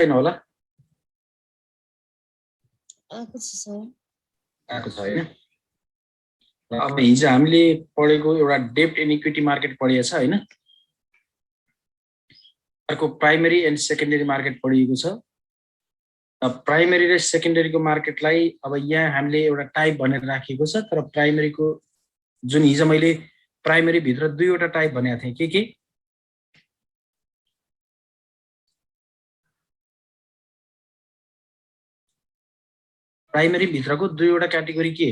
छैन होला आएको छ सर आएको छ हैन अब हिजो हामीले पढेको एउटा डेब्ट एन्ड इक्विटी मार्केट पढिएको छ हैन अर्को प्राइमरी एन्ड सेकेन्डरी मार्केट पढिएको छ प्राइमरी र सेकेन्डरीको मार्केटलाई अब यहाँ हामीले एउटा टाइप भनेर राखेको छ तर प्राइमरीको जुन हिजो मैले प्राइमरी भित्र दुईवटा टाइप भनेको थिएँ के प्राइमरी भित्रको दुईवटा क्याटेगोरी के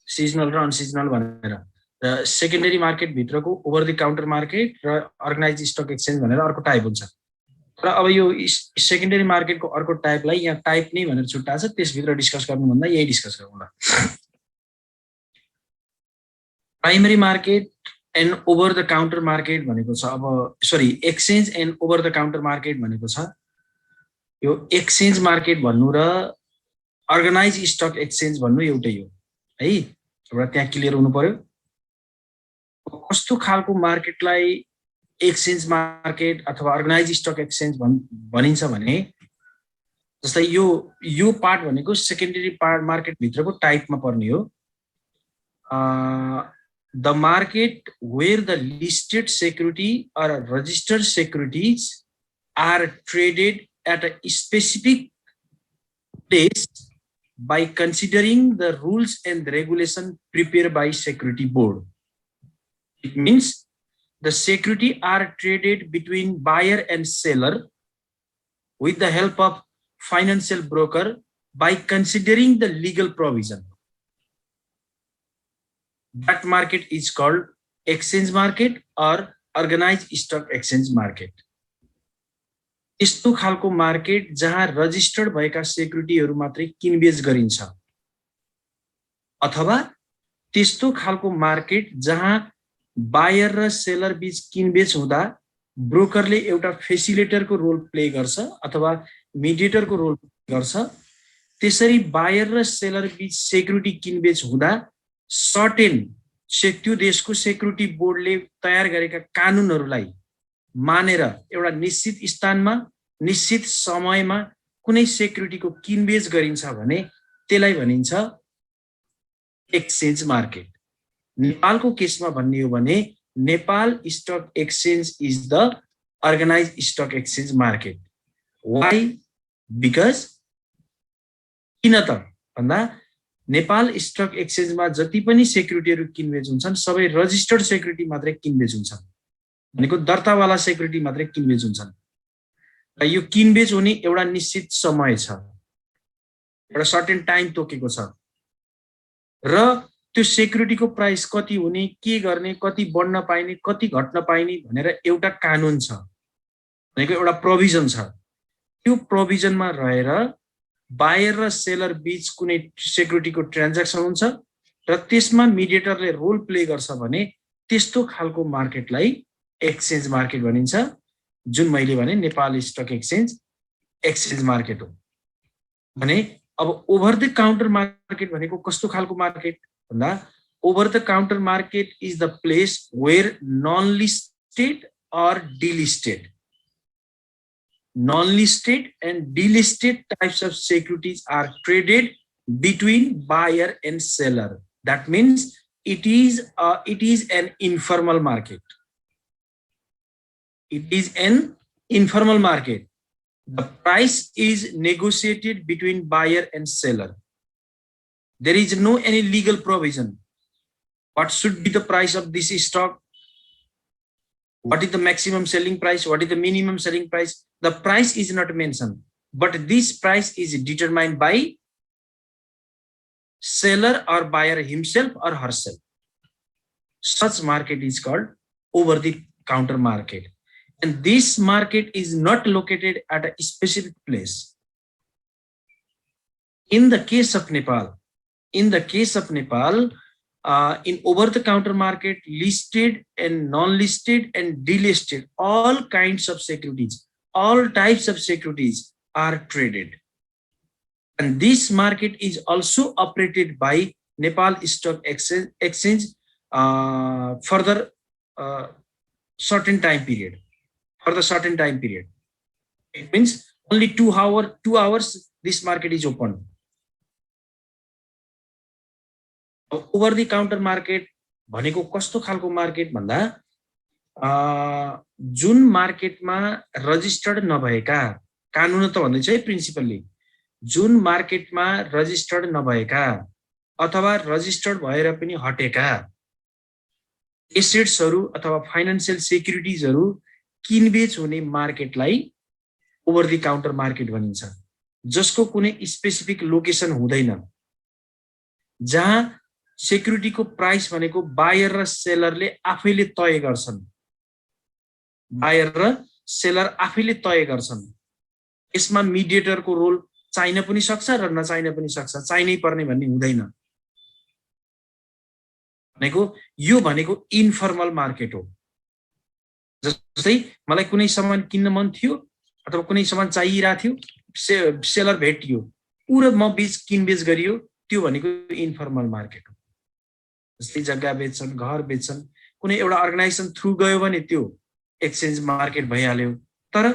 सिजनल र अनसिजनल भनेर र सेकेन्डरी मार्केट भित्रको ओभर द काउन्टर मार्केट र अर्गनाइज स्टक एक्सचेन्ज भनेर अर्को टाइप हुन्छ र अब यो सेकेन्डरी मार्केटको अर्को टाइपलाई यहाँ टाइप नै भनेर छुट्टाएको छ त्यसभित्र डिस्कस गर्नुभन्दा यही डिस्कस गरौँला primary market and over the counter market भनेको छ अब sorry exchange and over the counter market भनेको छ यो एक्सचेन्ज मार्केट भन्नु र अर्गनाइज स्टक एक्सचेन्ज भन्नु एउटै हो है एउटा त्यहाँ क्लियर हुनु पर्यो कस्तो खालको मार्केटलाई एक्सचेन्ज मार्केट अथवा अर्गनाइज स्टक एक्सचेन्ज भनिन्छ भने जस्तै यो पार्ट भनेको सेकेन्डरी पार्ट मार्केट भित्रको टाइपमा पर्ने हो the market where the listed security or registered securities are traded at a specific place by considering the rules and regulation prepared by security board. It means the security are traded between buyer and seller with the help of financial broker by considering the legal provision. That market is called exchange market or organized stock exchange market. यस्तो खालको market जहाँ registered भएका सेक्युरिटीहरू मात्रै किनबेच गरिन्छ अथवा त्यस्तो खालको मार्केट जहाँ बायर र सेलर बीच किनबेच हुँदा ब्रोकरले एउटा फेसिलिटेटरको रोल प्ले गर्छ अथवा मिडिएटरको रोल गर्छ त्यसरी बायर र सेलर बीच सेक्युरिटी किनबेच हुँदा सर्टेन त्यो देशको सेक्युरिटी बोर्डले तयार गरेका कानुनहरूलाई मानेर एउटा निश्चित स्थानमा निश्चित समयमा कुनै सेक्युरिटीको किनबेच गरिन्छ भने त्यसलाई भनिन्छ एक्सचेन्ज मार्केट नेपालको केसमा भन्ने हो भने Nepal stock exchange is the organised stock exchange market why because किन त भन्दा नेपाल स्टक एक्सचेन्जमा जति पनि सेक्युरिटीहरू किनबेच हुन्छन् सबै रजिस्टर्ड सेक्युरिटी मात्रै किनबेच हुन्छन् भनेको दर्तावाला सेक्युरिटी मात्रै किनबेच हुन्छन् र यो किनबेच हुने एउटा निश्चित समय छ एउटा सर्टेन टाइम तोकेको छ र त्यो सेक्युरिटीको प्राइस कति हुने के गर्ने कति बढ्न पाइने कति घट्न पाइने भनेर एउटा कानुन छ भनेको एउटा प्रोभिजन छ त्यो प्रोभिजनमा रहेर बायर र सेलर बीच कुनै सेक्युरिटीको ट्रान्ज्याक्सन हुन्छ र त्यसमा मिडिएटरले रोल प्ले गर्छ भने त्यस्तो खालको मार्केटलाई एक्सचेन्ज मार्केट भनिन्छ जुन मैले भने नेपाल स्टक एक्सचेन्ज मार्केट हो भने अब ओभर द काउन्टर मार्केट भनेको कस्तो खालको मार्केट भन्दा over the counter market is the place where non listed or delisted non-listed and delisted types of securities are traded between buyer and seller. That means it is an informal market. It is an informal market. The price is negotiated between buyer and seller. There is no any legal provision. What should be the price of this stock? What is the maximum selling price? What is the minimum selling price? The price is not mentioned, but this price is determined by seller or buyer himself or herself. Such market is called over the counter market. And this market is not located at a specific place. In the case of Nepal, in over-the-counter market, listed and non-listed and delisted, all kinds of securities, all types of securities are traded. And this market is also operated by Nepal Stock Exchange. Further certain time period. For the certain time period, it means only 2 hours this market is open. Over the counter market भनेको कस्तो खालको market भन्दा जुन मार्केटमा registered नभएका, कानुन त भन्दै छ है प्रिन्सिपल्ली, जुन मार्केटमा रजिस्टर्ड नभएका अथवा रजिस्टर्ड भएर पनि हटेका एसेट्सहरू अथवा फाइनान्शियल सेक्युरिटिजहरू किनबेच हुने मार्केटलाई ओभर द काउन्टर मार्केट भनिन्छ, जसको कुनै स्पेसिफिक लोकेसन हुँदैन, जहाँ सेक्युरिटीको प्राइस भनेको बायर र सेलरले आफैले तय गर्छन्। बायर र सेलर आफैले तय गर्छन्। यसमा मिडिएटरको रोल चाहिन पनि सक्छ र नचाहिन पनि सक्छ, चाहिनै पर्ने भन्ने हुँदैन। यो भनेको इन्फर्मल मार्केट हो। जस्तै मलाई कुनै सामान किन्न मन थियो अथवा कुनै सामान चाहिरहेको थियो, सेलर भेटियो, उ र म बीच किनबेच गरियो, त्यो भनेको इन्फर्मल मार्केट हो। जस्तै जग्गा बेच्छन्, घर बेच्छन्, कुनै एउटा अर्गनाइजेसन थ्रु गयो भने त्यो एक्सचेन्ज मार्केट भइहाल्यो। तर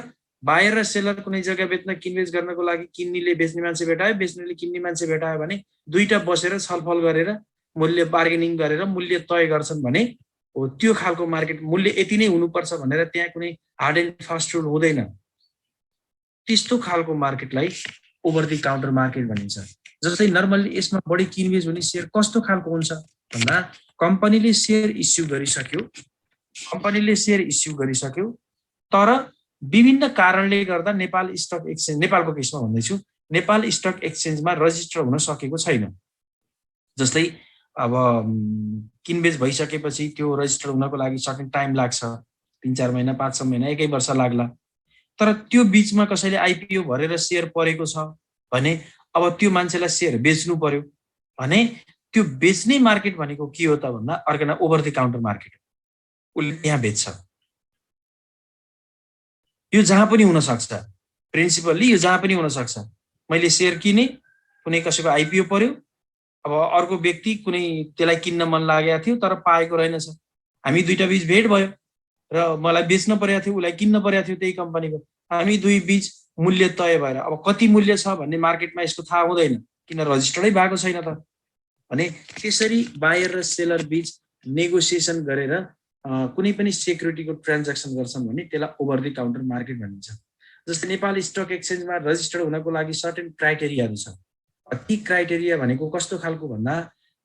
बायर र सेलर कुनै जग्गा बेच्न किनबेच गर्नको लागि किन्नेले बेच्ने मान्छे भेटायो, बेच्नेले किन्ने मान्छे भेटायो भने दुईटा बसेर छलफल गरेर मूल्य बार्गेनिङ गरेर मूल्य तय गर्छन् भने हो त्यो खालको मार्केट। मूल्य यति नै हुनुपर्छ भनेर त्यहाँ कुनै हार्ड एन्ड फास्ट रुल हुँदैन। त्यस्तो खालको मार्केटलाई ओभर द काउन्टर मार्केट भनिन्छ। जस्तै नर्मल्ली यसमा बढी किनबेच हुने शेयर कस्तो खालको हुन्छ भन्दा कम्पनीले शेयर इस्यु गरिसक्यो, तर विभिन्न कारणले गर्दा नेपाल स्टक एक्सचेन्ज, नेपालको केसमा भन्दैछु, नेपाल स्टक एक्सचेन्जमा रजिस्टर हुन सकेको छैन। जस्तै अब किनबेच भइसकेपछि त्यो रजिस्टर हुनको लागि सर्टेन टाइम लाग्छ, 3-4 महिना, 5-6 महिना, 1 वर्ष लाग्ला। तर त्यो बीचमा कसैले आइपिओ भरेर शेयर परेको छ भने अब त्यो मान्छेलाई शेयर बेच्नु पर्यो भने त्यो बेच्ने मार्केट भनेको के हो त भन्दा अर्गना ओभर द काउन्टर मार्केट हो। उसले यहाँ बेच्छ। यो जहाँ पनि हुन सक्छ, प्रिन्सिपल्ली यो जहाँ पनि हुन सक्छ। मैले शेयर किने, कुनै कसैको आइपिओ पर्यो, अब अर्को व्यक्ति कुनै त्यसलाई किन्न मन लागेको थियो तर पाएको रहेनछ, हामी दुईटा बीच भेट भयो र मलाई बेच्न परेको थियो, उसलाई किन्न परेको थियो त्यही कम्पनीको, हामी दुई बीच मूल्य तय भएर अब कति मूल्य छ भन्ने मार्केटमा यसको थाहा हुँदैन किन रजिस्टर्डै भएको छैन त भने त्यसरी बायर र सेलर बीच नेगोसिएसन गरेर कुनै पनि सेक्युरिटीको ट्रान्ज्याक्सन गर्छन् भने त्यसलाई ओभर द काउन्टर मार्केट भनिन्छ। जस्तै नेपाल स्टक एक्सचेन्जमा रजिस्टर्ड हुनको लागि सर्टेन क्राइटेरियाहरू छ। ती क्राइटेरिया भनेको कस्तो खालको भन्दा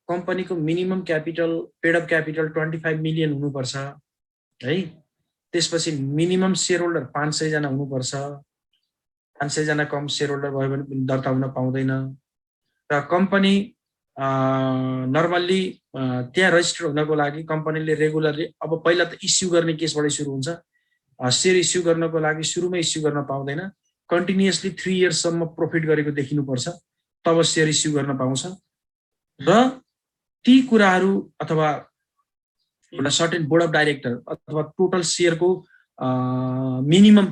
कम्पनीको minimum capital, paid up capital 25 million हुनुपर्छ है। त्यसपछि मिनिमम शेयर होल्डर 500 जना हुनुपर्छ। 500 जना कम शेयर होल्डर भयो भने पनि दर्ता हुन पाउँदैन। र कम्पनी नर्मल्ली त्यहाँ रजिस्टर हुनको लागि कम्पनीले रेगुलरली, अब पहिला त इस्यु गर्ने केसबाट सुरु हुन्छ। शेयर इस्यु गर्नको लागि सुरुमै इस्यु गर्न पाउँदैन, कन्टिन्युअसली 3 इयर्ससम्म प्रफिट गरेको देखिनुपर्छ, तब शेयर इस्यु गर्न पाउँछ। र ती कुराहरू अथवा एउटा सर्टेन बोर्ड अफ डाइरेक्टर अथवा टोटल शेयरको मिनिमम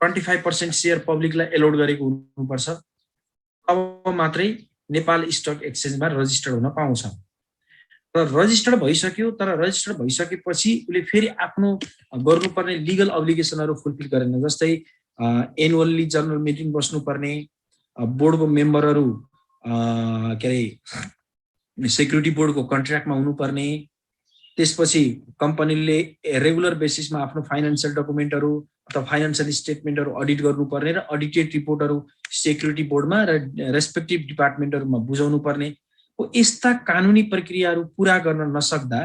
25% शेयर पब्लिकलाई एलोड गरेको हुनुपर्छ, अब मात्रै नेपाल स्टक एक्सचेन्जमा रजिस्टर्ड हुन पाउँछ। र रजिस्टर्ड भइसक्यो, तर रजिस्टर्ड भइसकेपछि उसले फेरि आफ्नो गर्नुपर्ने लिगल अब्लिगेसनहरू फुलफिल गरेन। जस्तै एनुअल्ली जनरल मिटिङ बस्नुपर्ने, बोर्डको मेम्बरहरू के अरे सेक्युरिटी बोर्डको कन्ट्र्याक्टमा हुनुपर्ने, त्यसपछि कम्पनीले रेगुलर बेसिसमा आफ्नो फाइनान्शियल डकुमेन्टहरू अथवा फाइनान्शियल स्टेटमेन्टहरू अडिट गर्नुपर्ने र अडिटेड रिपोर्टहरू सेक्युरिटी बोर्डमा र रेस्पेक्टिभ डिपार्टमेन्टहरूमा बुझाउनु पर्ने हो। यस्ता कानुनी प्रक्रियाहरू पुरा गर्न नसक्दा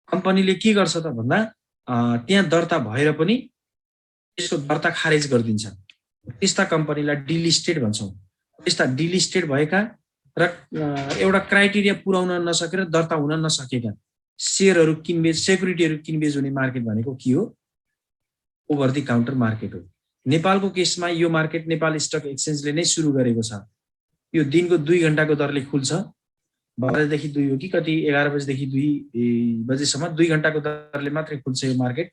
कम्पनीले के गर्छ त भन्दा त्यहाँ दर्ता भएर पनि त्यसको दर्ता खारेज गरिदिन्छ। त्यस्ता कम्पनीलाई डिलिस्टेड भन्छौँ। त्यस्ता डिलिस्टेड भएका र एउटा क्राइटेरिया पुर्याउन नसकेर दर्ता हुन नसकेका शेयरहरू किनबेच, सेक्युरिटीहरू किनबेच हुने मार्केट भनेको के हो? ओभर द काउन्टर मार्केट हो। नेपालको केसमा यो मार्केट नेपाल स्टक एक्सचेन्जले नै सुरु गरेको छ। यो दिनको 2 घण्टाको दरले खुल्छ। 12 देखि 2 हो कि कति, 11 बजेदेखि 2 बजेसम्म 2 घण्टाको दरले मात्रै खुल्छ यो मार्केट।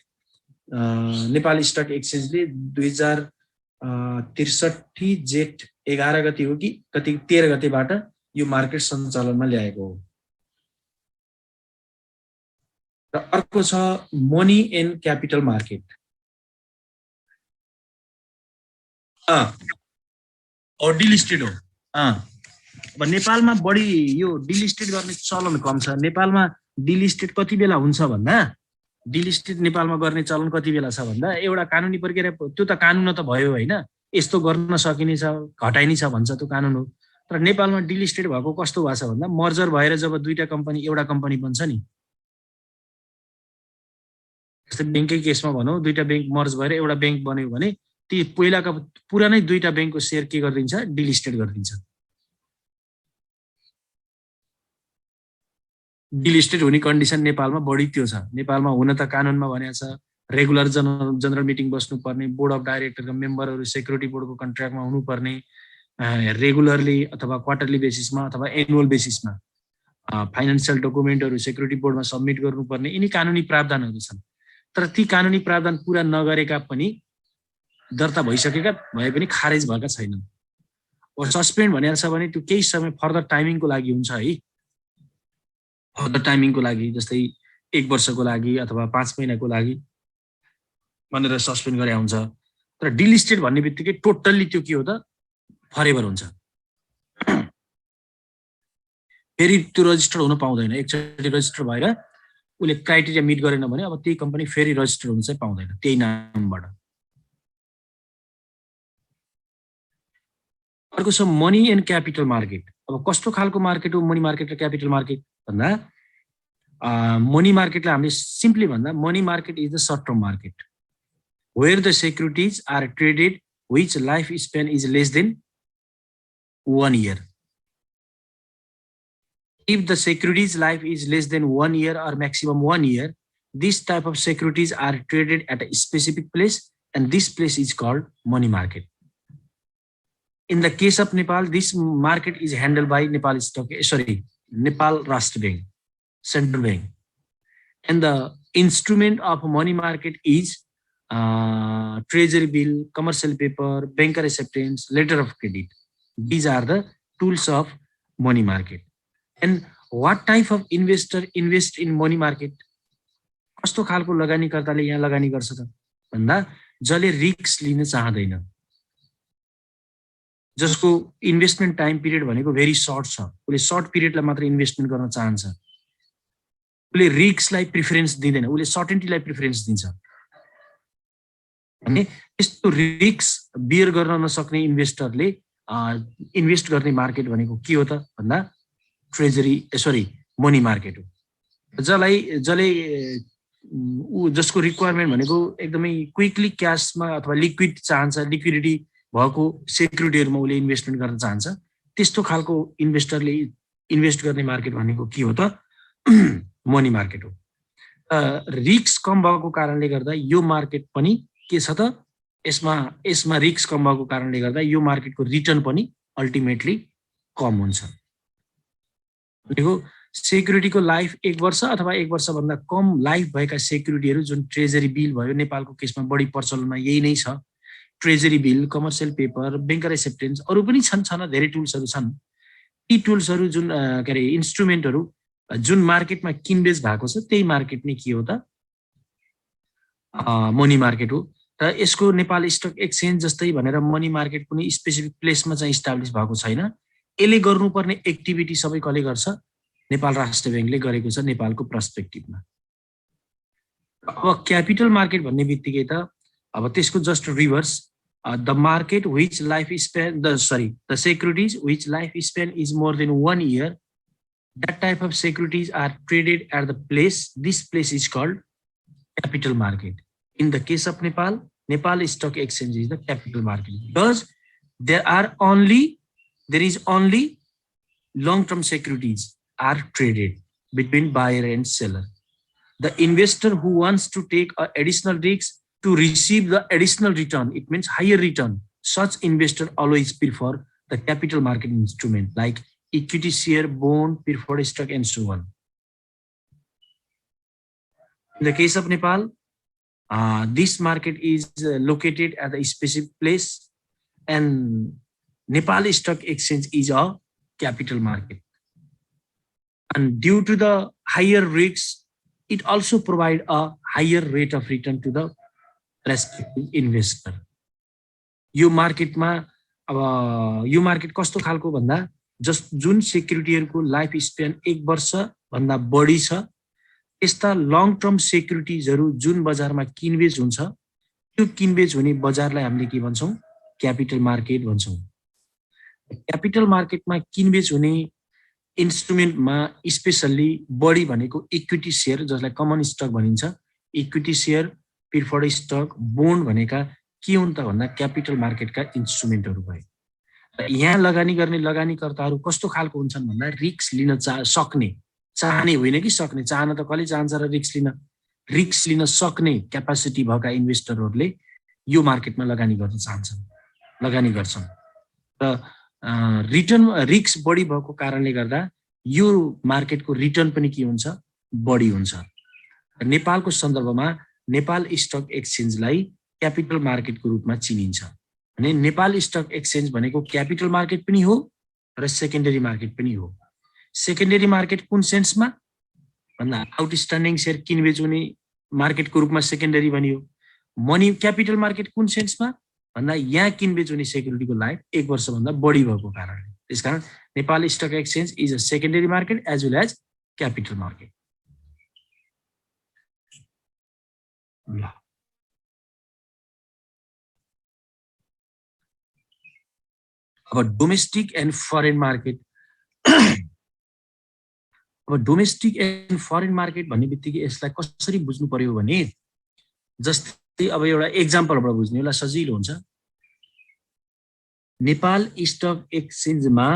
नेपाल स्टक एक्सचेन्जले 2063 जेठ 11 गते हो कि कति 13 गतेबाट यो मार्केट सञ्चालनमा ल्याएको हो। र अर्को छ मनी एन्ड क्यापिटल मार्केट। डिलिस्टेड हो। अब नेपालमा बढी यो डिलिस्टेड गर्ने चलन कम छ। नेपालमा डिलिस्टेड कति बेला हुन्छ भन्दा डिलिस्टेड नेपालमा गर्ने चलन कति बेला छ भन्दा एउटा कानुनी प्रक्रिया, त्यो त कानुन त भयो होइन, यस्तो गर्न सकिने छ घटाइने छ भन्छ त्यो कानुन हो। तर नेपालमा डिलिस्टेड भएको कस्तो भएको छ भन्दा मर्जर भएर जब दुईटा कम्पनी एउटा कम्पनी बन्छ नि, जस्तै ब्याङ्ककै केसमा भनौँ दुईटा ब्याङ्क मर्ज भएर एउटा ब्याङ्क बन्यो भने ती पहिलाका पुरानै दुईटा ब्याङ्कको सेयर के गरिदिन्छ, डिलिस्टेड गरिदिन्छ। डिलिस्टेड हुने कन्डिसन नेपालमा बढी त्यो छ। नेपालमा हुन त कानुनमा भनेको छ रेगुलर जनरल मिटिङ बस्नुपर्ने, बोर्ड अफ डाइरेक्टरका मेम्बरहरू सेक्युरिटी बोर्डको कन्ट्र्याक्टमा हुनुपर्ने, रेगुलरली अथवा क्वार्टरली बेसिसमा अथवा एनुअल बेसिसमा फाइनेन्सियल डकुमेन्टहरू सेक्युरिटी बोर्डमा सबमिट गर्नुपर्ने, यिनी कानुनी प्रावधानहरू छन्। तर ती कानुनी प्रावधान पुरा नगरेका पनि दर्ता भइसकेका भए पनि खारेज भएका छैनन्। सस्पेन्ड भनेको छ भने त्यो केही समय फर्दर टाइमिङको लागि हुन्छ है, फर्दर टाइमिङको लागि, जस्तै 1 वर्षको लागि अथवा 5 महिनाको लागि भनेर सस्पेन्ड गरे हुन्छ। तर डिलिस्टेड भन्ने बित्तिकै टोटल्ली त्यो के हो त फरेभर हुन्छ, फेरि त्यो रजिस्टर हुन पाउँदैन। एकचोटि रजिस्टर भएर उसले क्राइटेरिया मिट गरेन भने अब त्यही कम्पनी फेरि रजिस्टर हुन चाहिँ पाउँदैन त्यही नामबाट। अर्को छ मनी एन्ड क्यापिटल मार्केट। अब कस्तो खालको मार्केट हो मनी मार्केट र क्यापिटल मार्केट भन्दा मनी मार्केटलाई हामीले सिम्पली भन्दा money market is the short term market where the securities are traded which life span is less than 1 year. If the securities life is less than 1 year or maximum 1 year, this type of securities are traded at a specific place and this place is called money market. In the case of Nepal, this market is handled by Nepal Rashtra Bank, Central Bank. And the instrument of money market is treasury bill, commercial paper, banker acceptance, letter of credit. These are the tools of money market. And what type of investor invest in money market? कस्तो खालको लगानीकर्ताले यहाँ लगानी गर्छ त भन्दा जसले risk लिन चाहदैन, जसको इन्भेस्टमेन्ट टाइम पिरियड भनेको भेरी सर्ट छ, उसले सर्ट पिरियडलाई मात्र इन्भेस्टमेन्ट गर्न चाहन्छ, उसले रिस्कलाई प्रिफरेन्स दिँदैन, उसले सर्टेन्टीलाई प्रिफरेन्स दिन्छ। अनि यस्तो रिस्क बियर गर्न नसक्ने इन्भेस्टरले इन्भेस्ट गर्ने मार्केट भनेको के हो त भन्दा मनी मार्केट हो। जसले जसको रिक्वायरमेन्ट भनेको एकदमै क्विकली क्यासमा अथवा लिक्विड चाहन्छ, लिक्विडिटी भएको सेक्युरिटीहरुमा उसले इन्भेस्टमेन्ट गर्न चाहन्छ, त्यस्तो खालको इन्भेस्टरले इन्भेस्ट गर्ने मार्केट भनेको के हो त मनी मार्केट हो। रिस्क कम भएको कारणले गर्दा यो मार्केट पनि के छ त यसमा रिस्क कम भएको कारणले गर्दा यो मार्केटको रिटर्न पनि अल्टिमेटली कम हुन्छ। भनेको सेक्युरिटीको लाइफ 1 वर्ष अथवा 1 वर्ष भन्दा कम लाइफ भएका सेक्युरिटीहरु जुन ट्रेजरी बिल भयो, नेपालको केसमा बढी प्रचलनमा यही नै छ। Treasury bill, commercial paper, banker acceptance, अरु पनि छन् धेरै टुल्सहरु छन्। ती टुल्सहरु जुन के रे इन्स्ट्रुमेन्टहरु जुन मार्केटमा किनबेच भएको छ त्यही मार्केट नै के हो त मनी मार्केट हो। र यसको नेपाल स्टक एक्सचेन्ज जस्तै भनेर मनी मार्केट कुनै स्पेसिफिक प्लेसमा चाहिँ इस्टाब्लिश भएको छैन। यसले गर्नुपर्ने एक्टिभिटी सबै कसले गर्छ? नेपाल राष्ट्र बैंकले गरेको छ नेपालको पर्सपेक्टिभमा। अब क्यापिटल मार्केट भन्ने बित्तिकै त अब त्यसको just reverse, the market which life span the securities which life span is more than 1 year, that type of securities are traded at the place. This place is called capital market. In the case of Nepal, Nepal Stock Exchange is the capital market because there is only long-term securities are traded between buyer and seller. The investor who wants to take an additional risk to receive the additional return, it means higher return, such investor always prefer the capital market instrument like equity share, bond, preferred stock, and so on. In the case of Nepal, this market is located at a specific place, and Nepal Stock Exchange is a capital market. And due to the higher risks, it also provide a higher rate of return to the respective investor. यो मार्केटमा अब यो market कस्तो खालको भन्दा जुन सेक्युरिटीहरुको life span 1 वर्ष भन्दा बढी छ यस्ता लङ टर्म सेक्युरिटीजहरु जुन बजारमा किनबेच हुन्छ त्यो किनबेच हुने बजारलाई हामीले के भन्छौं क्यापिटल मार्केट भन्छौं। क्यापिटल मार्केटमा किनबेच हुने इन्स्ट्रुमेन्टमा स्पेशली बढी भनेको इक्विटी शेयर जसलाई कमन स्टक भनिन्छ, equity share, preferred stock, bond भनेका के हुन् त भन्दा क्यापिटल मार्केटका इन्स्ट्रुमेन्टहरु भए। यहाँ लगानी गर्ने लगानीकर्ताहरु कस्तो खालको हुन्छन् भन्दा रिस्क लिन सक्ने, चाहने होइन कि सक्ने, चाहन त कसले चाहन्छ र रिस्क लिन सक्ने क्यापासिटी भएका इन्भेस्टरहरुले यो मार्केटमा लगानी गर्न चाहन्छन्, लगानी गर्छन् र रिटर्न रिस्क बढी भएको कारणले गर्दा यो मार्केटको रिटर्न पनि के हुन्छ बढी हुन्छ। नेपालको सन्दर्भमा नेपाल स्टक एक्सचेन्जलाई क्यापिटल मार्केटको रूपमा चिनिन्छ। भने नेपाल स्टक एक्सचेन्ज भनेको क्यापिटल मार्केट पनि हो र सेकेन्डरी मार्केट पनि हो। सेकेन्डरी मार्केट कुन सेन्समा भन्दा आउटस्ट्यान्डिङ शेयर किनबेच हुने मार्केटको रूपमा सेकेन्डरी भनियो। मनी क्यापिटल मार्केट कुन सेन्समा भन्दा यहाँ किनबेच हुने सेक्युरिटीको लाइफ 1 वर्ष भन्दा बढी भएको कारणले। त्यसकारण Nepal stock exchange is a secondary market as well as capital market. अब डोमेस्टिक एन्ड फरेन मार्केट अब डोमेस्टिक एन्ड फरेन मार्केट भन्ने बित्तिकै यसलाई कसरी बुझ्नु पर्यो भने जस्तै अब एउटा एक्जाम्पलबाट बुझ्ने होला सजिलो हुन्छ। नेपाल स्टक एक्सचेन्जमा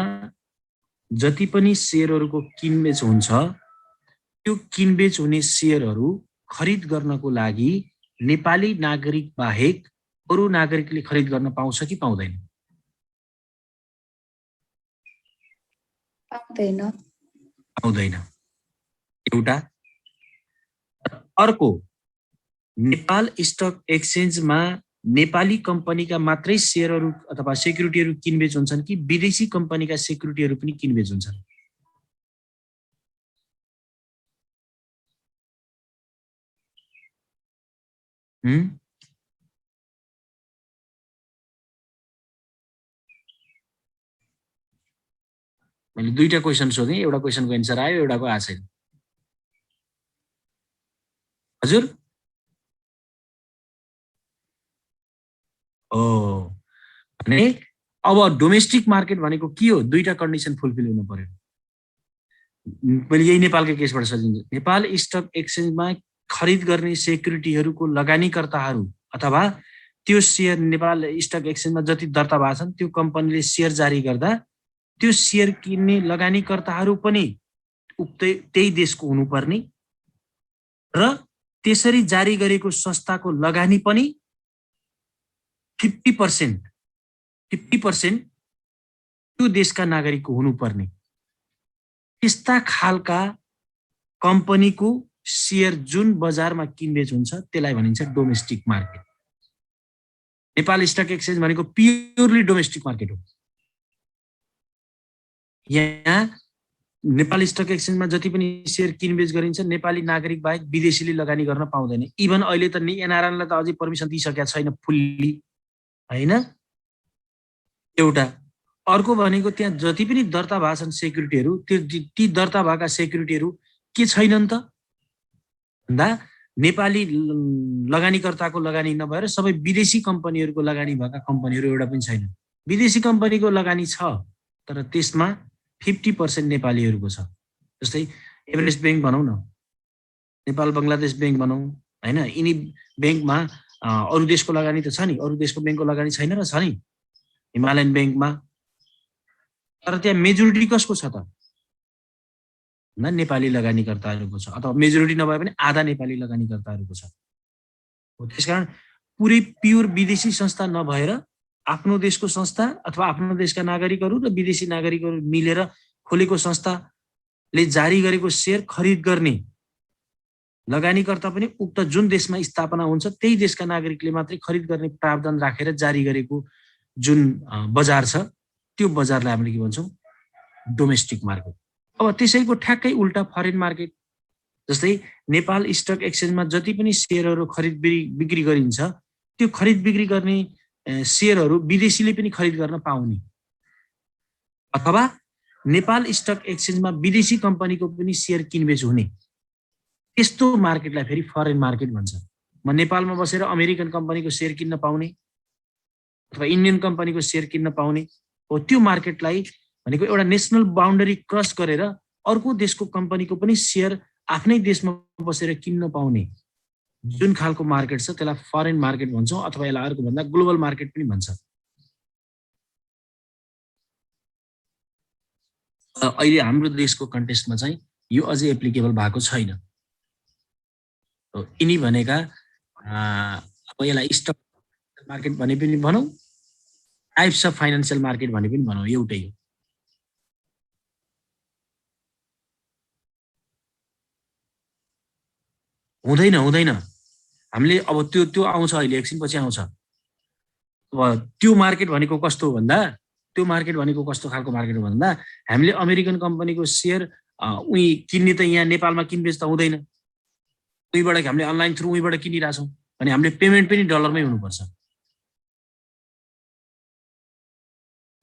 जति पनि शेयरहरुको किनबेच हुन्छ त्यो किनबेच हुने शेयरहरु खरिद गर्नको लागि नेपाली नागरिक बाहेक अरु नागरिकले खरिद गर्न पाउँछ कि पाउँदैन? पाउँदैन एउटा। अर्को नेपाल स्टक एक्सचेन्जमा नेपाली कम्पनीका मात्रै शेयरहरु अथवा सेक्युरिटीहरु किनबेच हुन्छन् कि विदेशी कम्पनीका सेक्युरिटीहरु पनि किनबेच हुन्छन्? मैले दुईटा क्वेशन सोधेँ, एउटा क्वेशनको एन्सर आयो, एउटाको आएको छैन। हजुर भने अब डोमेस्टिक मार्केट भनेको के हो? दुईटा कन्डिसन फुलफिल हुनु पर्यो। मैले यही नेपालको केसबाट सजिन्छ। नेपाल स्टक एक्सचेन्जमा खरिद गर्ने सेक्युरिटीहरुको लगानीकर्ताहरु अथवा त्यो शेयर नेपाल स्टक एक्सचेन्जमा जति दर्ता भएको छन् त्यो कम्पनीले शेयर जारी गर्दा त्यो शेयर किन्ने लगानीकर्ताहरु पनि त्यही देशको हुनुपर्ने र त्यसरी जारी गरेको संस्थाको लगानी पनि 50% त्यो देशका नागरिकको हुनुपर्ने। त्यस्ता खालका कम्पनीको शेयर जुन बजारमा किनबेच हुन्छ त्यसलाई भनिन्छ domestic market. Nepal stock exchange भनेको प्योरली डोमेस्टिक मार्केट हो। यहाँ नेपाल स्टक एक्सचेन्जमा जति पनि शेयर किनबेच गरिन्छ नेपाली नागरिक बाहेक विदेशीले लगानी गर्न पाउँदैन। इभन अहिले त एनआरएनलाई त अझै परमिसन दिइसकेका छैन फुल्ली, हैन? एउटा। अर्को भनेको त्यहाँ जति पनि दर्ता भएका छन् सेक्युरिटीहरु ती दर्ता भएका सेक्युरिटीहरु के छैनन् त भन्दा नेपाली लगानीकर्ताको लगानी नभएर सबै विदेशी कम्पनीहरुको लगानी भएका कम्पनीहरु एउटा पनि छैन। विदेशी कम्पनीको लगानी छ तर त्यसमा 50% नेपालीहरुको छ। जस्तै एभरेस्ट बैंक भनौं न, नेपाल बंगलादेश बैंक भनौं, हैन? यिनी बैंकमा अरु देशको लगानी त छ नि, अरु देशको बैंकको लगानी छैन र छ नि हिमालयन बैंकमा। तर त्यहाँ मेजोरिटी कसको छ त? नेपाली लगानीकर्ताहरुको छ, अथवा मेजोरिटी नभए पनि आधा नेपाली लगानीकर्ताहरुको छ। त्यसकारण पुरै प्योर विदेशी संस्था नभएर आफ्नो देशको संस्था अथवा आफ्नो देशका नागरिकहरु र विदेशी नागरिकहरु मिलेर खोलेको संस्थाले जारी गरेको शेयर खरिद गर्ने लगानीकर्ता पनि उक्त जुन देशमा स्थापना हुन्छ त्यही देशका नागरिकले मात्रै खरिद गर्ने प्रावधान राखेर जारी गरेको जुन बजार छ त्यो बजारलाई हामीले के भन्छौं? Domestic market. अब त्यसैको ठ्याक्कै उल्टा फरेन मार्केट। जस्तै नेपाल स्टक एक्सचेन्जमा जति पनि शेयरहरू खरिद बिक्री गरिन्छ त्यो खरिद बिक्री गर्ने शेयरहरू विदेशीले पनि खरिद गर्न पाउने, अथवा नेपाल स्टक एक्सचेन्जमा विदेशी कम्पनीको पनि शेयर किनबेच हुने, त्यस्तो मार्केटलाई फेरि फरेन मार्केट भन्छ। म नेपालमा बसेर अमेरिकन कम्पनीको शेयर किन्न पाउने अथवा इन्डियन कम्पनीको शेयर किन्न पाउने हो, त्यो मार्केटलाई भनेको एउटा नेसनल बाउन्डरी क्रस गरेर अर्को देशको कम्पनीको पनि शेयर आफ्नै देशमा बसेर किन्न पाउने जुन खालको मार्केट छ त्यसलाई फरेन मार्केट भन्छौँ, अथवा यसलाई अर्को भन्दा ग्लोबल मार्केट पनि भन्छ। अहिले हाम्रो देशको कन्टेक्स्टमा चाहिँ यो अझै एप्लिकेबल भएको छैन। यिनी भनेका अब यसलाई स्टक मार्केट भने पनि भनौँ, टाइप्स अफ फाइनेन्सियल मार्केट भने पनि भनौँ, एउटै हो। हुँदैन हामीले अब त्यो आउँछ, अहिले एकछिनपछि आउँछ। अब त्यो मार्केट भनेको कस्तो हो भन्दा, त्यो मार्केट भनेको कस्तो खालको मार्केट हो भन्दा हामीले अमेरिकन कम्पनीको शेयर उही किन्ने त यहाँ नेपालमा किनबेच त हुँदैन, उहीबाट हामीले अनलाइन थ्रु उहीबाट किनिरहेछौँ भने हामीले पेमेन्ट पनि डलरमै हुनुपर्छ।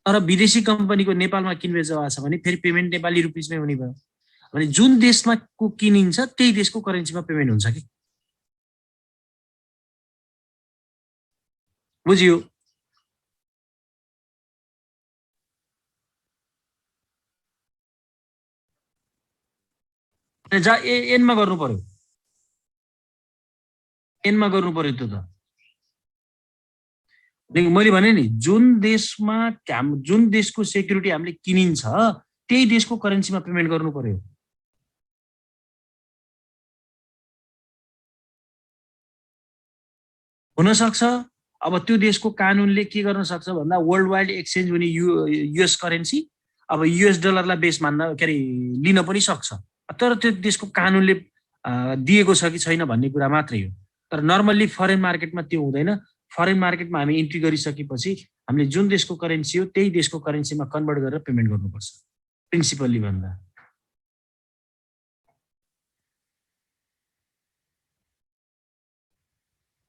तर विदेशी कम्पनीको नेपालमा किनबेच भएको छ भने फेरि पेमेन्ट नेपाली रुपिसमै हुने भयो भने जुन देशमा को किनिन्छ त्यही देशको करेन्सीमा पेमेन्ट हुन्छ कि, बुझियो? जा एनमा गर्नु पर्यो, एनमा गर्नु पर्यो त्यो त। मैले भने नि जुन देशमा जुन देशको सेक्युरिटी हामीले किनिन्छ त्यही देशको करेन्सीमा पेमेन्ट गर्नु पर्यो। हुनसक्छ अब त्यो देशको कानुनले के गर्न सक्छ भन्दा वर्ल्ड वाइड एक्सचेन्ज हुने युएस करेन्सी अब युएस डलरलाई बेस मान्न के अरे लिन पनि सक्छ, तर त्यो देशको कानुनले दिएको छ कि छैन भन्ने कुरा मात्रै हो। तर नर्मल्ली फरेन मार्केटमा त्यो हुँदैन। फरेन मार्केटमा हामी इन्ट्री गरिसकेपछि हामीले जुन देशको करेन्सी हो त्यही देशको करेन्सीमा कन्भर्ट गरेर पेमेन्ट गर्नुपर्छ प्रिन्सिपल्ली भन्दा।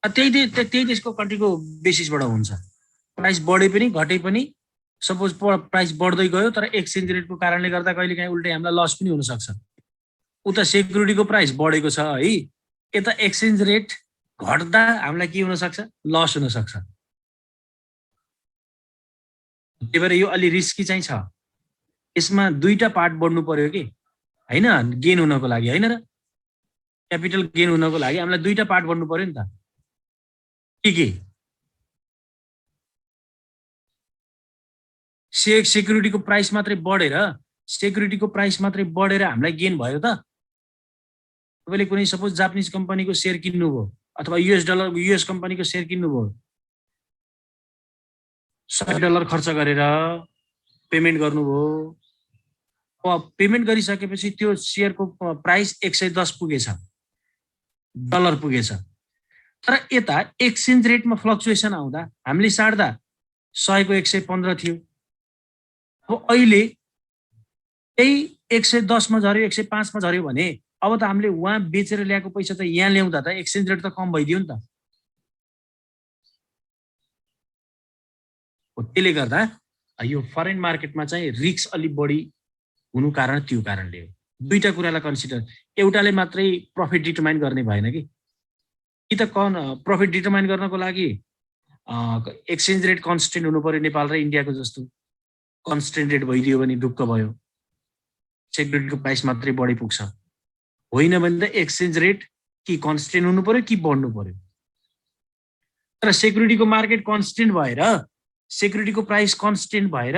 त्यही देशको कन्ट्रीको बेसिसबाट हुन्छ। प्राइस बढे पनि घटे पनि, सपोज प्राइस बढ्दै गयो तर एक्सचेन्ज रेटको कारणले गर्दा कहिले काहीँ उल्टै हामीलाई लस पनि हुनसक्छ। उता सेक्युरिटीको प्राइस बढेको छ है, यता एक्सचेन्ज रेट घट्दा हामीलाई के हुनसक्छ, लस हुनसक्छ। त्यही भएर यो अलि रिस्की चाहिँ छ। यसमा दुईटा पार्ट बढ्नु पर्यो कि होइन, गेन हुनको लागि होइन र, क्यापिटल गेन हुनको लागि हामीलाई दुईटा पार्ट बढ्नु पर्यो नि त। के सेक्युरिटीको प्राइस मात्रै बढेर हामीलाई गेन भयो त? तपाईँले कुनै सपोज जापानिज कम्पनीको सेयर किन्नुभयो अथवा युएस कम्पनीको सेयर किन्नुभयो, $100 खर्च गरेर पेमेन्ट गर्नुभयो, पेमेन्ट गरिसकेपछि त्यो सेयरको प्राइस 110 पुगेछ, डलर पुगेछ। तर यता एक्सचेन्ज रेटमा फ्लक्चुएसन आउँदा हामीले साट्दा 100 को 115 थियो, अब अहिले त्यही 110 मा झऱ्यो 105 मा झऱ्यो भने अब त हामीले उहाँ बेचेर ल्याएको पैसा त यहाँ ल्याउँदा त एक्सचेन्ज रेट त कम भइदियो नि त। त्यसले गर्दा यो फरेन मार्केटमा चाहिँ रिस्क अलि बढी हुनु कारण त्यो कारणले हो। दुईटा कुरालाई कन्सिडर, एउटाले मात्रै प्रफिट डिटरमाइन गर्ने भएन कि त प्रफिट डिटरमाइन गर्नको लागि एक्सचेन्ज रेट कन्स्टेन्ट हुनु पर्यो, नेपाल र इन्डियाको जस्तो कन्स्टेन्ट रेट भइदियो भने ढुक्क भयो, सेक्युरिटीको प्राइस मात्रै बढी पुग्छ। होइन भने त एक्सचेन्ज रेट कि कन्स्टेन्ट हुनु पर्यो कि बढ्नु पर्यो। तर सेक्युरिटीको मार्केट कन्स्टेन्ट भएर, सेक्युरिटीको प्राइस कन्स्टेन्ट भएर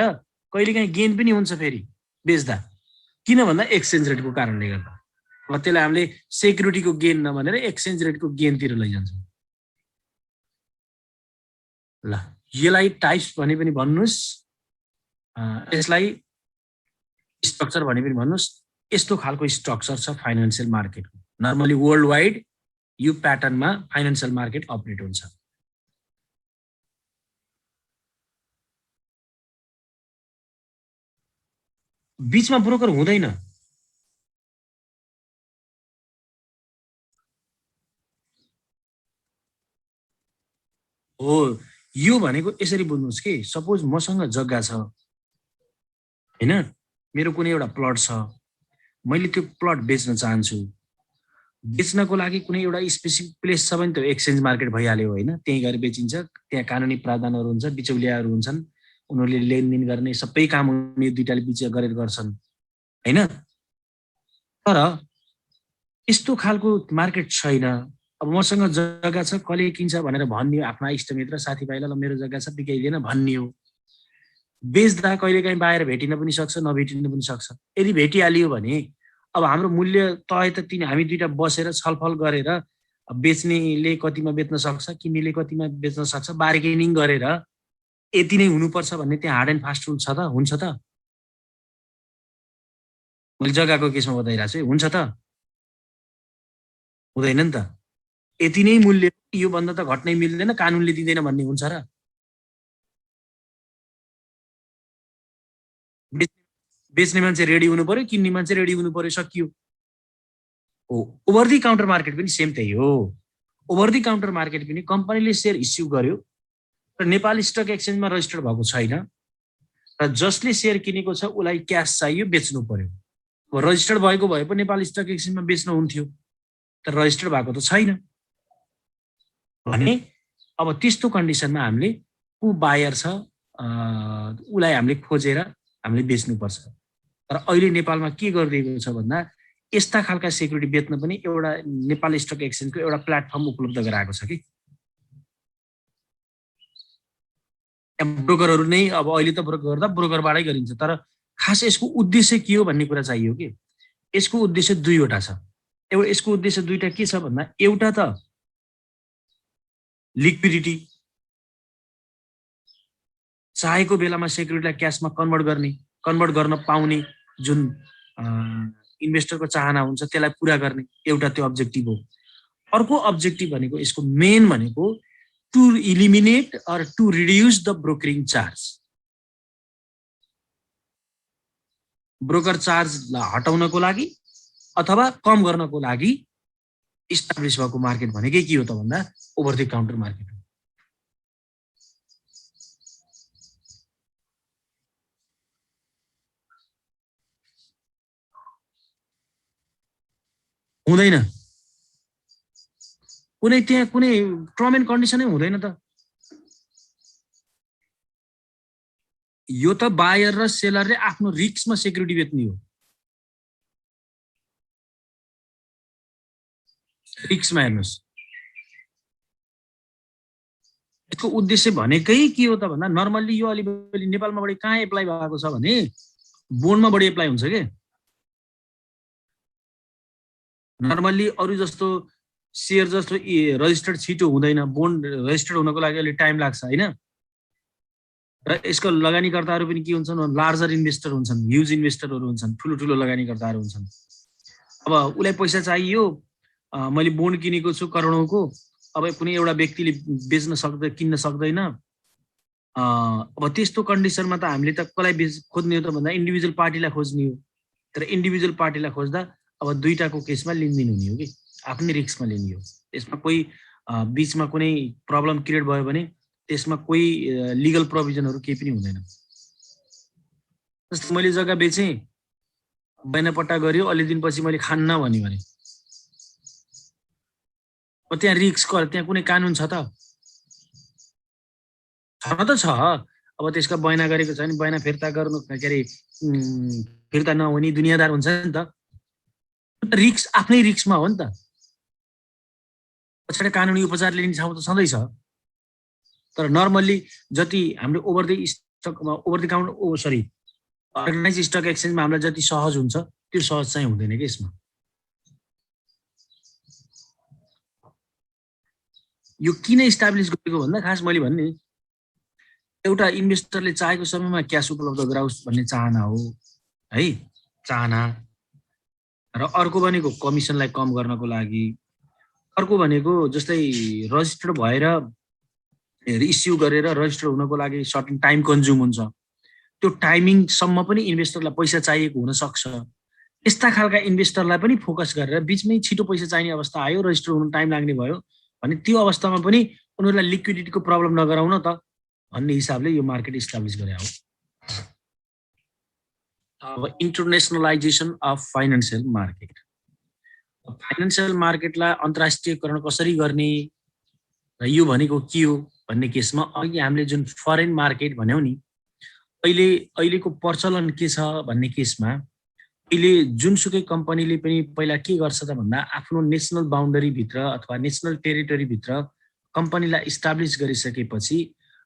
कहिलेकाहीँ गेन पनि हुन्छ फेरि बेच्दा, किन भन्दा एक्सचेन्ज रेटको कारणले गर्दा। अब त्यसलाई हामीले सेक्युरिटीको गेन नभनेर एक्सचेन्ज रेटको गेनतिर लैजान्छौँ। ल यसलाई टाइप्स भने पनि भन्नुहोस्, यसलाई स्ट्रक्चर भने पनि भन्नुहोस्। यस्तो खालको स्ट्रक्चर छ फाइनेन्सियल मार्केटको। नर्मली वर्ल्ड वाइड यो प्याटर्नमा फाइनेन्सियल मार्केट अपरेट हुन्छ। बीचमा ब्रोकर हुँदैन, हो यो भनेको यसरी बुझ्नुहोस् कि सपोज मसँग जग्गा छ हैन, मेरो कुनै एउटा प्लट छ, मैले त्यो प्लट बेच्न चाहन्छु। बेच्नको लागि कुनै एउटा स्पेसिफिक प्लेस छ भने त्यो एक्सचेन्ज मार्केट भइहाल्यो होइन, त्यहीँ गएर बेचिन्छ। त्यहाँ कानुनी प्रावधानहरू हुन्छ, बिचौलियाहरू हुन्छन्, उनीहरूले लेनदेन गर्ने सबै काम उनी दुईटाले बिच गरेर गर्छन् होइन। तर यस्तो खालको मार्केट छैन। अब मसँग जग्गा छ, कसले किन्छ भनेर भन्ने आफ्ना इष्टमित्र साथीभाइलाई ल मेरो जग्गा छ बिकाइदिएन भन्ने हो। बेच्दा कहिलेकाहीँ बाहिर भेटिन पनि सक्छ, नभेटिन पनि सक्छ। यदि भेटिहालियो भने अब हाम्रो मूल्य तय त हामी दुईटा बसेर छलफल गरेर बेच्नेले कतिमा बेच्न सक्छ, किन्नेले कतिमा बेच्न सक्छ, बार्गेनिङ गरेर यति नै हुनुपर्छ भन्ने त्यहाँ हार्ड एन्ड फास्ट रुल छ त? हुन्छ त? मैले जग्गाको केसमा बताइरहेको छु, हुन्छ त? हुँदैन नि त। यति नै मूल्य, योभन्दा त घट्नै मिल्दैन, कानुनले दिँदैन भन्ने हुन्छ र? बेच्ने मान्छे रेडी हुनु पर्यो, किन्ने मान्छे रेडी हुनु पर्यो, सकियो। हो, ओभर दि काउन्टर मार्केट पनि सेम त्यही हो। ओभर दि काउन्टर मार्केट पनि कम्पनीले सेयर इस्यु गर्यो र नेपाल स्टक एक्सचेन्जमा रजिस्टर्ड भएको छैन र जसले सेयर किनेको छ उसलाई क्यास चाहियो, बेच्नु पर्यो। रजिस्टर्ड भएको भए पनि नेपाल स्टक एक्सचेन्जमा बेच्नु हुन्थ्यो, तर रजिस्टर्ड भएको त छैन भने अब त्यस्तो कन्डिसनमा हामीले ऊ बायर छ उसलाई हामीले खोजेर हामीले बेच्नुपर्छ। तर अहिले नेपालमा के गरिदिएको छ भन्दा यस्ता खालका सेक्युरिटी बेच्न पनि एउटा नेपाल स्टक एक्सचेन्जको एउटा प्लेटफर्म उपलब्ध गराएको छ कि ब्रोकरहरू नै। अब अहिले त ब्रोकर गर्दा ब्रोकरबाटै गरिन्छ, तर खास यसको उद्देश्य के हो भन्ने कुरा चाहियो कि। यसको उद्देश्य दुईवटा छ। यसको उद्देश्य दुईटा के छ भन्दा एउटा त लिक्विडिटी, चाहेको बेलामा सेक्युरिटीलाई क्यासमा कन्भर्ट गर्न पाउने जुन इन्भेस्टरको चाहना हुन्छ त्यसलाई पुरा गर्ने एउटा त्यो अब्जेक्टिभ हो। अर्को अब्जेक्टिभ भनेको यसको मेन भनेको to eliminate or to reduce the brokering charge. Broker चार्जलाई हटाउनको लागि अथवा कम गर्नको लागि इस्टाब्लिस भएको मार्केट भनेकै के हो त भन्दा ओभर द काउन्टर मार्केट हो। हुँदैन, कुनै त्यहाँ कुनै टर्म एन्ड कन्डिसनै हुँदैन त। यो त बायर र सेलरले आफ्नो रिस्कमा सेक्युरिटी बेच्ने हो, रिस्कमा हेर्नुहोस्। यसको उद्देश्य भनेकै के हो त भन्दा नर्मल्ली यो अलिअलि नेपालमा बढी कहाँ एप्लाई भएको छ भने बोन्डमा बढी एप्लाई हुन्छ के। नर्मल्ली अरू जस्तो सेयर जस्तो रजिस्टर्ड छिटो हुँदैन, बोन्ड रजिस्टर्ड हुनको लागि अलिक टाइम लाग्छ होइन। र यसको लगानीकर्ताहरू पनि के हुन्छन्, लार्जर इन्भेस्टर हुन्छन्, ह्युज इन्भेस्टरहरू हुन्छन्, ठुलो ठुलो लगानीकर्ताहरू हुन्छन्। अब उसलाई पैसा चाहियो, मैले बोन्ड किनेको छु करोडौँको, अब कुनै एउटा व्यक्तिले किन्न सक्दैन। अब त्यस्तो कन्डिसनमा त हामीले त कसलाई खोज्ने हो त भन्दा इन्डिभिजुअल पार्टीलाई खोज्ने हो। तर इन्डिभिजुअल पार्टीलाई खोज्दा अब दुईटाको केसमा लेनदेन हुने हो कि आफ्नै रिस्कमा लिने हो। यसमा कोही बिचमा कुनै प्रब्लम क्रिएट भयो भने त्यसमा कोही लिगल प्रोभिजनहरू केही पनि हुँदैन। जस्तो मैले जग्गा बेचेँ, बैनापट्टा गर्यो, अलि दिनपछि मैले खान्न भन्यो भने त्यहाँ रिस्क, त्यहाँ कुनै कानुन छ त? छन त छ। अब त्यसका बैना गरेको छ भने बैना फिर्ता गर्नु के अरे फिर्ता नहुने दुनियाँदार हुन्छ नि त। रिस्क आफ्नै रिस्कमा हो नि त। पछाडि कानुनी उपचार लिने ठाउँ त छँदैछ। तर नर्मल्ली जति हामीले over the counter organise stock एक्सचेन्जमा हामीलाई जति सहज हुन्छ त्यो सहज चाहिँ हुँदैन कि यसमा। यो किन इस्टाब्लिस गरेको भन्दा खास मैले भन्ने एउटा इन्भेस्टरले चाहेको समयमा क्यास उपलब्ध गराओस् भन्ने चाहना हो है, चाहना। र अर्को भनेको कमिसनलाई कम गर्नको लागि, अर्को भनेको जस्तै रजिस्टर्ड भएर इस्यु गरेर रजिस्टर हुनको लागि सर्टेन टाइम कन्ज्युम हुन्छ, त्यो टाइमिङसम्म पनि इन्भेस्टरलाई पैसा चाहिएको हुन सक्छ। यस्ता खालका इन्भेस्टरलाई पनि फोकस गरेर बिचमै छिटो पैसा चाहिने अवस्था आयो, रजिस्टर हुन टाइम लाग्ने भयो भने त्यो अवस्थामा पनि उनीहरूलाई लिक्विडिटीको प्रब्लम नगराउन त भन्ने हिसाबले यो मार्केट इस्टाब्लिस गरे हो। अब इन्टरनेसनलाइजेसन अफ फाइनान्शियल मार्केट, फाइनान्शियल मार्केटलाई अन्तर्राष्ट्रियकरण कसरी गर्ने र यो भनेको के हो भन्ने केसमा अघि हामीले जुन फरेन मार्केट भन्यौं नि, अहिलेको प्रचलन के छ भन्ने केसमा अहिले जुनसुकै कम्पनीले पनि पहिला के गर्छ त भन्दा आफ्नो नेसनल बाउन्डरी भित्र अथवा नेसनल टेरिटोरी भित्र कम्पनीलाई इस्टाब्लिस गरिसकेपछि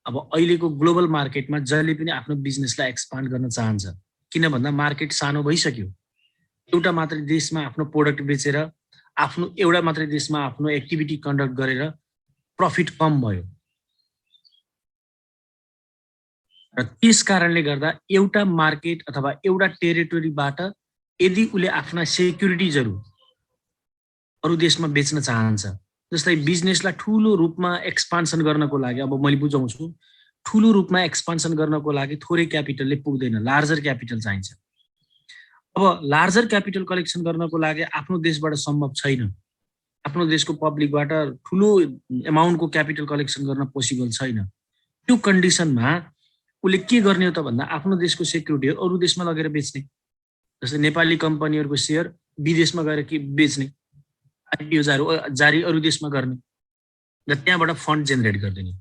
अब अहिलेको ग्लोबल मार्केटमा जसले पनि आफ्नो बिजनेसलाई एक्सपान्ड गर्न चाहन्छ, किन भन्दा मार्केट सानो भइसक्यो। एउटा मात्रै देशमा आफ्नो प्रोडक्ट बेचेर एउटा मात्रै देशमा आफ्नो एक्टिभिटी कन्डक्ट गरेर प्रफिट कम भयो र त्यस कारणले गर्दा एउटा मार्केट अथवा एउटा टेरिटोरीबाट यदि उसले आफ्ना सेक्युरिटिजहरू अरू देशमा बेच्न चाहन्छ, जस्तै बिजनेसलाई ठूलो रूपमा एक्सपान्सन गर्नको लागि, अब मैले बुझाउँछु, ठूलो रूपमा एक्सपान्सन गर्नको लागि थोरै क्यापिटलले पुग्दैन, लार्जर क्यापिटल चाहिन्छ। अब लार्जर क्यापिटल कलेक्सन गर्नको लागि आफ्नो देशबाट सम्भव छैन, आफ्नो देशको पब्लिकबाट ठूलो एमाउन्टको क्यापिटल कलेक्सन गर्न पोसिबल छैन। त्यो कन्डिसनमा उसले के गर्ने हो त भन्दा आफ्नो देशको सेक्युरिटी अरू देशमा लगेर बेच्ने, जस्तै नेपाली कम्पनीहरूको सेयर विदेशमा गएर के बेच्ने, आइपिओ जारी अरू देशमा गर्ने र त्यहाँबाट फन्ड जेनेरेट गरिदिने।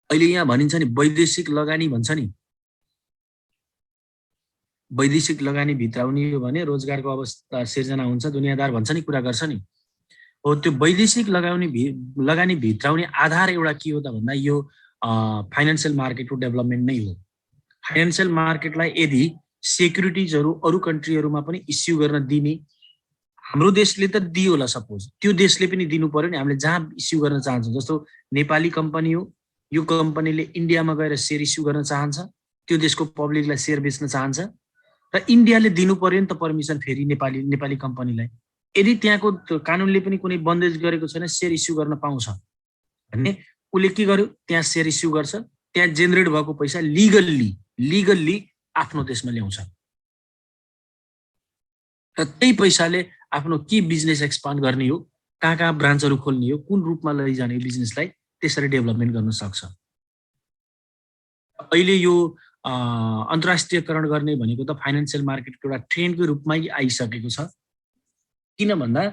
अहिले यहाँ भनिन्छ नि वैदेशिक लगानी भन्छ नि, वैदेशिक लगानी भित्राउने हो भने रोजगारको अवस्था सिर्जना हुन्छ, दुनियाँदार भन्छ नि, कुरा गर्छ नि। हो त्यो वैदेशिक लगानी भित्राउने आधार एउटा के हो त भन्दा यो फाइनान्शियल मार्केटको डेभलपमेन्ट नै हो। फाइनान्शियल मार्केटलाई यदि सेक्युरिटिजहरू अरू कन्ट्रीहरूमा पनि इस्यु गर्न दिने, हाम्रो देशले त दियो होला, सपोज त्यो देशले पनि दिनु पर्यो नि। हामीले जहाँ इस्यु गर्न चाहन्छौँ, जस्तो नेपाली कम्पनी हो, यो कम्पनीले इन्डियामा गएर सेयर इस्यु गर्न चाहन्छ, त्यो देशको पब्लिकलाई सेयर बेच्न चाहन्छ र इन्डियाले दिनु पर्यो नि त पर्मिसन फेरि नेपाली कम्पनीलाई। यदि त्यहाँको कानुनले पनि कुनै बन्देज गरेको छैन सेयर इस्यु गर्न पाउँछ भने उसले के गर्यो, त्यहाँ सेयर इस्यु गर्छ, त्यहाँ जेनेरेट भएको पैसा लिगल्ली आफ्नो देशमा ल्याउँछ र त्यही पैसाले आफ्नो के बिजनेस एक्सपान्ड गर्ने हो, कहाँ ब्रान्चहरू खोल्ने हो, कुन रूपमा लैजाने बिजनेसलाई, त्यसरी डेभलपमेन्ट गर्न सक्छ। अहिले यो अन्तर्राष्ट्रियकरण गर्ने भनेको त फाइनान्शियल मार्केटको एउटा ट्रेन्डको रूपमै आइसकेको छ। किन भन्दा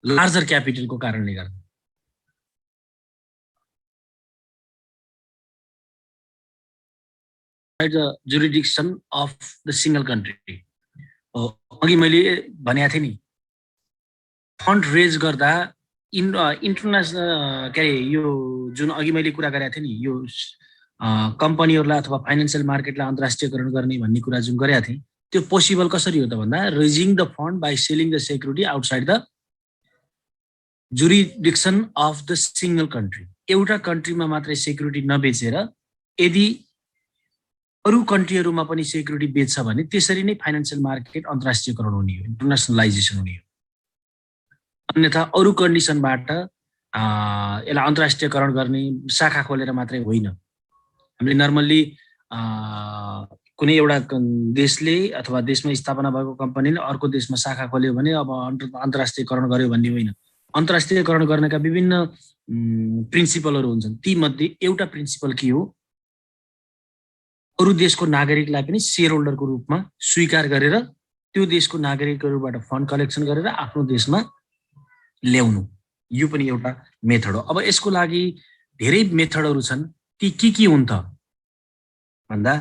लार्जर क्यापिटलको कारणले गर्दा। the jurisdiction of the single country, अघि मैले भनेको थिएँ नि, फन्ड रेज गर्दा इन्टरनेसनल के अरे यो जुन अघि मैले कुरा गरेको थिएँ नि, यो कम्पनीहरूलाई अथवा फाइनान्शियल मार्केटलाई अन्तर्राष्ट्रियकरण गर्ने भन्ने कुरा जुन गरेको थिएँ, त्यो पोसिबल कसरी हो त भन्दा raising the fund by selling the security outside the jurisdiction of the single country. एउटा कन्ट्रीमा मात्रै सेक्युरिटी नबेचेर यदि अरू कन्ट्रीहरूमा पनि सेक्युरिटी बेच्छ भने त्यसरी नै फाइनान्शियल मार्केट अन्तर्राष्ट्रियकरण हुने हो, इन्टरनेसनलाइजेसन हुने हो। अन्यथा अरू कन्डिसनबाट यसलाई अन्तर्राष्ट्रियकरण गर्ने शाखा खोलेर मात्रै होइन। हामीले नर्मल्ली कुनै एउटा देशले अथवा देशमा स्थापना भएको कम्पनीले अर्को देशमा शाखा खोल्यो भने अब अन्तर्राष्ट्रियकरण गर्यो भन्ने होइन। अन्तर्राष्ट्रियकरण गर्नका विभिन्न प्रिन्सिपलहरू हुन्छन्, ती मध्ये एउटा प्रिन्सिपल के हो, अरू देशको नागरिकलाई पनि सेयर होल्डरको रूपमा स्वीकार गरेर त्यो देशको नागरिकहरूबाट फन्ड कलेक्सन गरेर आफ्नो देशमा ल्याउनु, यो पनि एउटा मेथड हो। अब यसको लागि धेरै मेथडहरू छन्, ती के हुन् त भन्दा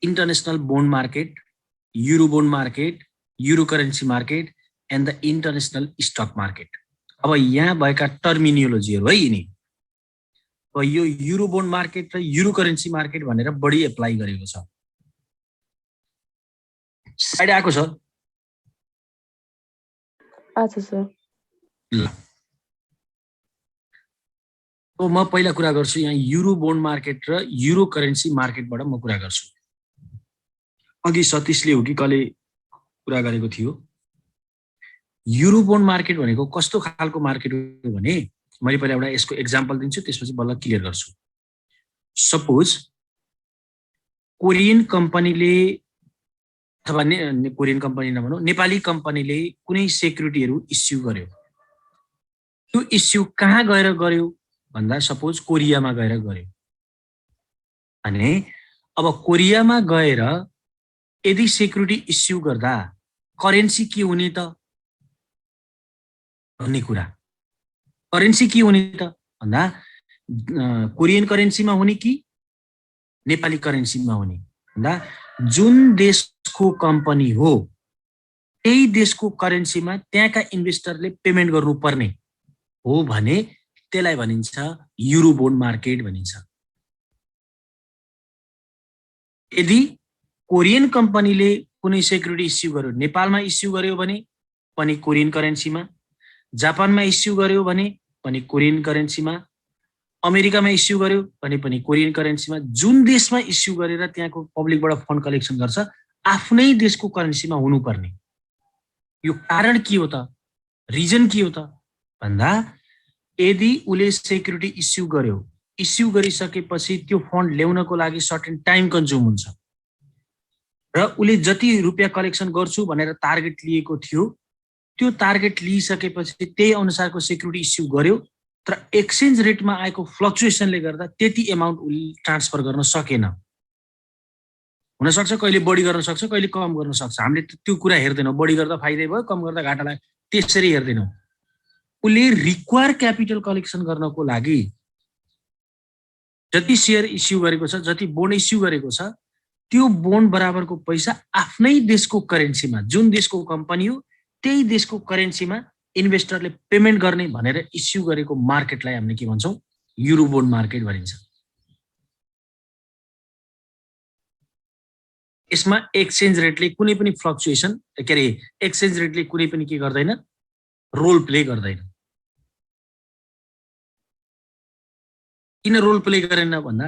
international bond market, euro bond market, euro currency market and the international stock market. अब यहाँ भएका टर्मिनोलोजीहरू है यिनी, अब यो युरो बोन्ड मार्केट र युरो करेन्सी मार्केट भनेर बढी एप्लाई गरेको छ। स्लाइड आएको छ? अच्छा सर। ल म पहिला कुरा गर्छु यहाँ युरो बोन्ड मार्केट र युरो करेन्सी मार्केटबाट म कुरा गर्छु। अघि सतीशले हो कि कसले कुरा गरेको थियो, युरो बोन्ड मार्केट भनेको कस्तो खालको मार्केट हो भने मैले पहिला एउटा यसको एक्जाम्पल दिन्छु, त्यसपछि बल्ल क्लियर गर्छु। सपोज कोरियन कम्पनीले अथवा कोरियन कम्पनी नभनौँ, नेपाली कम्पनीले कुनै सेक्युरिटीहरू इस्यु गर्यो, त्यो इस्यु कहाँ गएर गर्यो भन्दा सपोज कोरियामा गएर गर्यो भने अब कोरियामा गएर यदि सेक्युरिटी इस्यु गर्दा करेन्सी के हुने त भन्ने कुरा करेन्सी के हुने त भन्दा कोरियन करेन्सीमा हुने कि नेपाली करेन्सीमा हुने भन्दा जुन देशको कम्पनी हो त्यही देशको करेन्सीमा त्यहाँका इन्भेस्टरले पेमेन्ट गर्नुपर्ने हो भने त्यसलाई भनिन्छ युरो बोन्ड मार्केट भनिन्छ। यदि कोरियन कम्पनीले कुनै सेक्युरिटी इस्यु गर्यो नेपालमा इस्यु गर्यो भने पनि कोरियन करेन्सीमा, जापानमा इस्यु गर्यो भने पनि कोरियन करेन्सीमा, अमेरिकामा इस्यु गर्यो भने पनि कोरियन करेन्सीमा, जुन देशमा इस्यु गरेर त्यहाँको पब्लिकबाट फन्ड कलेक्सन गर्छ आफ्नै देशको करेन्सीमा हुनुपर्ने। यो कारण के हो त, रिजन के हो त भन्दा यदि उले सेक्युरिटी इस्यु गर्यो, इस्यु गरिसकेपछि त्यो फन्ड ल्याउनको लागि सर्टेन टाइम कन्ज्युम हुन्छ र उले जति रुपियाँ कलेक्सन गर्छु भनेर टार्गेट लिएको थियो त्यो टार्गेट लिइसकेपछि त्यही अनुसारको सेक्युरिटी इस्यु गर्यो तर एक्सचेन्ज रेटमा आएको फ्लक्चुएसनले गर्दा त्यति एमाउन्ट उले ट्रान्सफर गर्न सकेन। हुन सक्छ कहिले बढी गर्न सक्छ कहिले कम गर्न सक्छ, हामीले त्यो कुरा हेर्दैनौँ, बढी गर्दा फाइदै भयो कम गर्दा घाटा लाग्यो त्यसरी हेर्दैनौँ। उले रिक्वायर क्यापिटल कलेक्सन गर्नको लागि जति सेयर इस्यु गरेको छ, जति बोन्ड इस्यु गरेको छ त्यो बोन्ड बराबरको पैसा आफ्नै देशको करेन्सीमा, जुन देशको कम्पनी हो त्यही देशको करेन्सीमा इन्भेस्टरले पेमेन्ट गर्ने भनेर इस्यु गरेको मार्केटलाई हामीले के भन्छौँ, युरो बोन्ड मार्केट भनिन्छ। यसमा एक्सचेन्ज रेटले कुनै पनि फ्लक्चुएसन के अरे एक्सचेन्ज रेटले कुनै पनि के गर्दैन, रोल प्ले गर्दैन। किन रोल प्ले गरेन भन्दा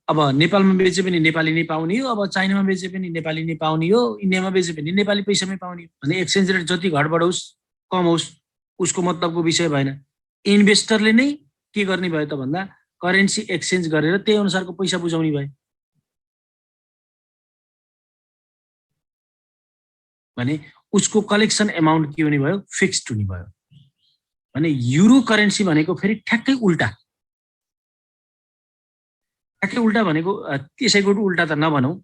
अब नेपालमा बेचे पनि नेपाली नै पाउने हो, अब चाइनामा बेचे पनि नेपाली नै पाउने हो, इन्डियामा बेचे पनि नेपाली पैसामै पाउने हो भने एक्सचेन्ज रेट जति घटबड होस् कम होस् उसको मतलबको विषय भएन। इन्भेस्टरले नै के गर्ने भयो त भन्दा करेन्सी एक्सचेन्ज गरेर त्यही अनुसारको पैसा बुझाउने भयो भने उसको कलेक्सन एमाउन्ट के हुने भयो, फिक्स्ड हुने भयो। भने युरो करेन्सी भनेको फेरि ठ्याक्कै उल्टा, ठ्याक्कै उल्टा भनेको त्यसैको उल्टा त नभनौँ।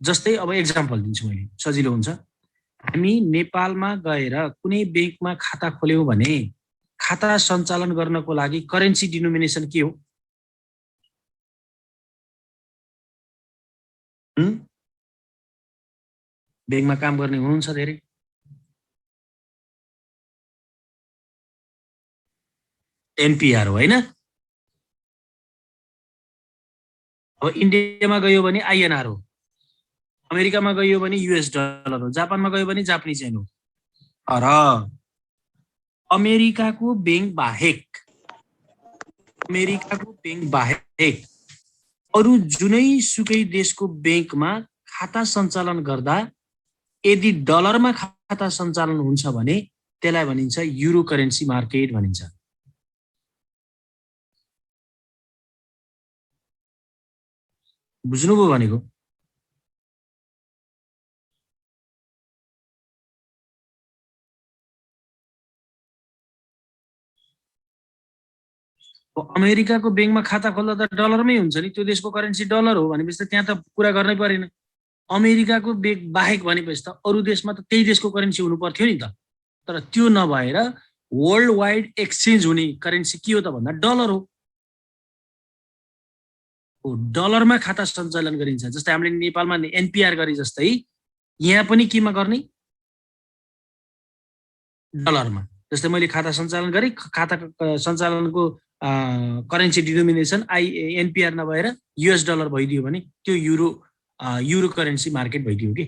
जस्तै अब एक्जाम्पल दिन्छु मैले, सजिलो हुन्छ। हामी नेपालमा गएर कुनै ब्याङ्कमा खाता खोल्यौँ भने खाता सञ्चालन गर्नको लागि करेन्सी डिनोमिनेसन के हो? ब्याङ्कमा काम गर्ने हुनुहुन्छ धेरै, एनपिआर हो होइन? अब इन्डियामा गयो भने आइएनआर हो, अमेरिकामा गयो भने युएस डलर हो, जापानमा गयो भने जापानिज येन हो। र अमेरिकाको ब्याङ्क बाहेक अरू जुनै सुकै देशको ब्याङ्कमा खाता सञ्चालन गर्दा यदि डलरमा खाता सञ्चालन हुन्छ भने त्यसलाई भनिन्छ युरो करेन्सी मार्केट भनिन्छ। बुझ्नुभयो भनेको? अमेरिकाको ब्याङ्कमा खाता खोल्दा त डलरमै हुन्छ नि, त्यो देशको करेन्सी डलर हो भनेपछि त त्यहाँ त कुरा गर्नै परेन। अमेरिकाको ब्याङ्क बाहेक भनेपछि त अरू देशमा त त्यही देशको करेन्सी हुनु पर्थ्यो नि त। तर त्यो नभएर वर्ल्ड वाइड एक्सचेन्ज हुने करेन्सी के हो त भन्दा डलर हो। डलरमा खाता सञ्चालन गरिन्छ। जस्तै हामीले नेपालमा एनपिआर गरे जस्तै यहाँ पनि केमा गर्ने, डलरमा। जस्तै मैले खाता सञ्चालन गरेँ, खाता सञ्चालनको करेन्सी डिनोमिनेसन एनपिआर नभएर युएस डलर भइदियो भने त्यो युरो करेन्सी मार्केट भइदियो कि।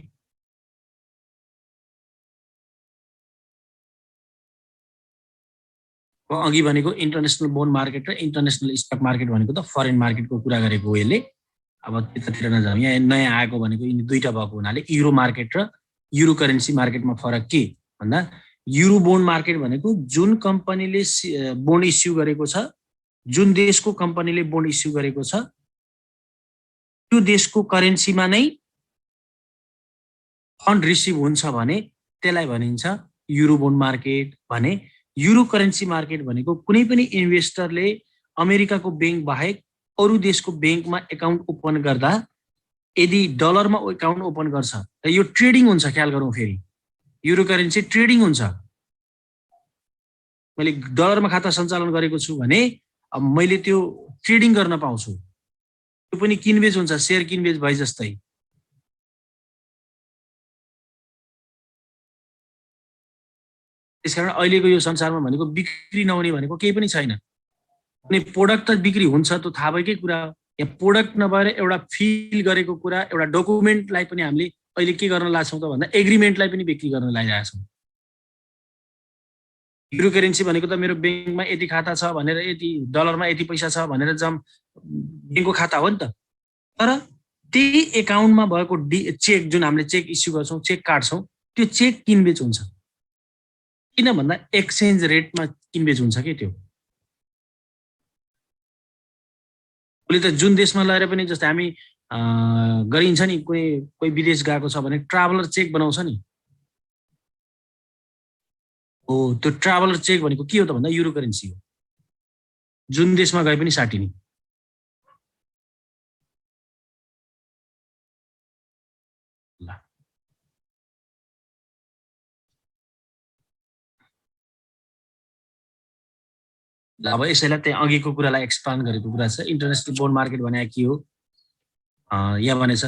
अघि भनेको इन्टरनेसनल बोन्ड मार्केट र इन्टरनेसनल स्टक मार्केट भनेको त फरेन मार्केटको कुरा गरेको हो यसले। अब त्यतातिर नजाउँ, यहाँ नयाँ आएको भनेको यिनी दुईटा भएको हुनाले युरो मार्केट र युरो करेन्सी मार्केटमा फरक के भन्दा युरो बोन्ड मार्केट भनेको जुन कम्पनीले बोन्ड इस्यु गरेको छ, जुन देशको कम्पनीले बोन्ड इस्यु गरेको छ त्यो देशको करेन्सीमा नै फन्ड रिसिभ हुन्छ भने त्यसलाई भनिन्छ युरो बोन्ड मार्केट। भने युरो करेन्सी मार्केट भनेको कुनै पनि इन्भेस्टरले अमेरिकाको बैंक बाहेक अरू देशको बैंकमा एकाउन्ट ओपन गर्दा यदि डलरमा एकाउन्ट ओपन गर्छ र यो ट्रेडिङ हुन्छ, ख्याल गरौँ फेरि युरो करेन्सी ट्रेडिङ हुन्छ। मैले डलरमा खाता सञ्चालन गरेको छु भने अब मैले त्यो ट्रेडिङ गर्न पाउँछु, त्यो पनि किनबेच हुन्छ, शेयर किनबेच भए जस्तै। त्यसकारण अहिलेको यो संसारमा भनेको बिक्री नहुने भनेको केही पनि छैन। कुनै प्रोडक्ट त बिक्री हुन्छ त्यो थाहा भएकै कुरा हो। यहाँ प्रोडक्ट नभएर एउटा फिल गरेको कुरा, एउटा डकुमेन्टलाई पनि हामीले अहिले के गर्न लाग्छौँ त भन्दा एग्रिमेन्टलाई पनि बिक्री गर्न लागिरहेका छौँ। युरो करेन्सी भनेको त मेरो बैंकमा यति खाता छ भनेर, यति डलरमा यति पैसा छ भनेर बैंकको खाता हो नि त। तर त्यही एकाउन्टमा भएको चेक, जुन हामीले चेक इस्यु गर्छौँ, चेक काट्छौँ, त्यो चेक किनबेच हुन्छ। किन भन्दा एक्सचेन्ज रेटमा किनबेच हुन्छ कि त्यो। भोलि त जुन देशमा लगेर पनि जस्तै हामी गरिन्छ नि, कोही विदेश गएको छ भने ट्राभलर चेक बनाउँछ नि, हो त्यो ट्राभलर चेक भनेको के हो त भन्दा युरो करेन्सी हो, जुन देशमा गए पनि साटिने। अब यसैलाई त्यहाँ अघिको कुरालाई एक्सपान्ड गरेको कुरा छ। इन्टरनेसनल बोन्ड मार्केट भने के हो, यहाँ भनेछ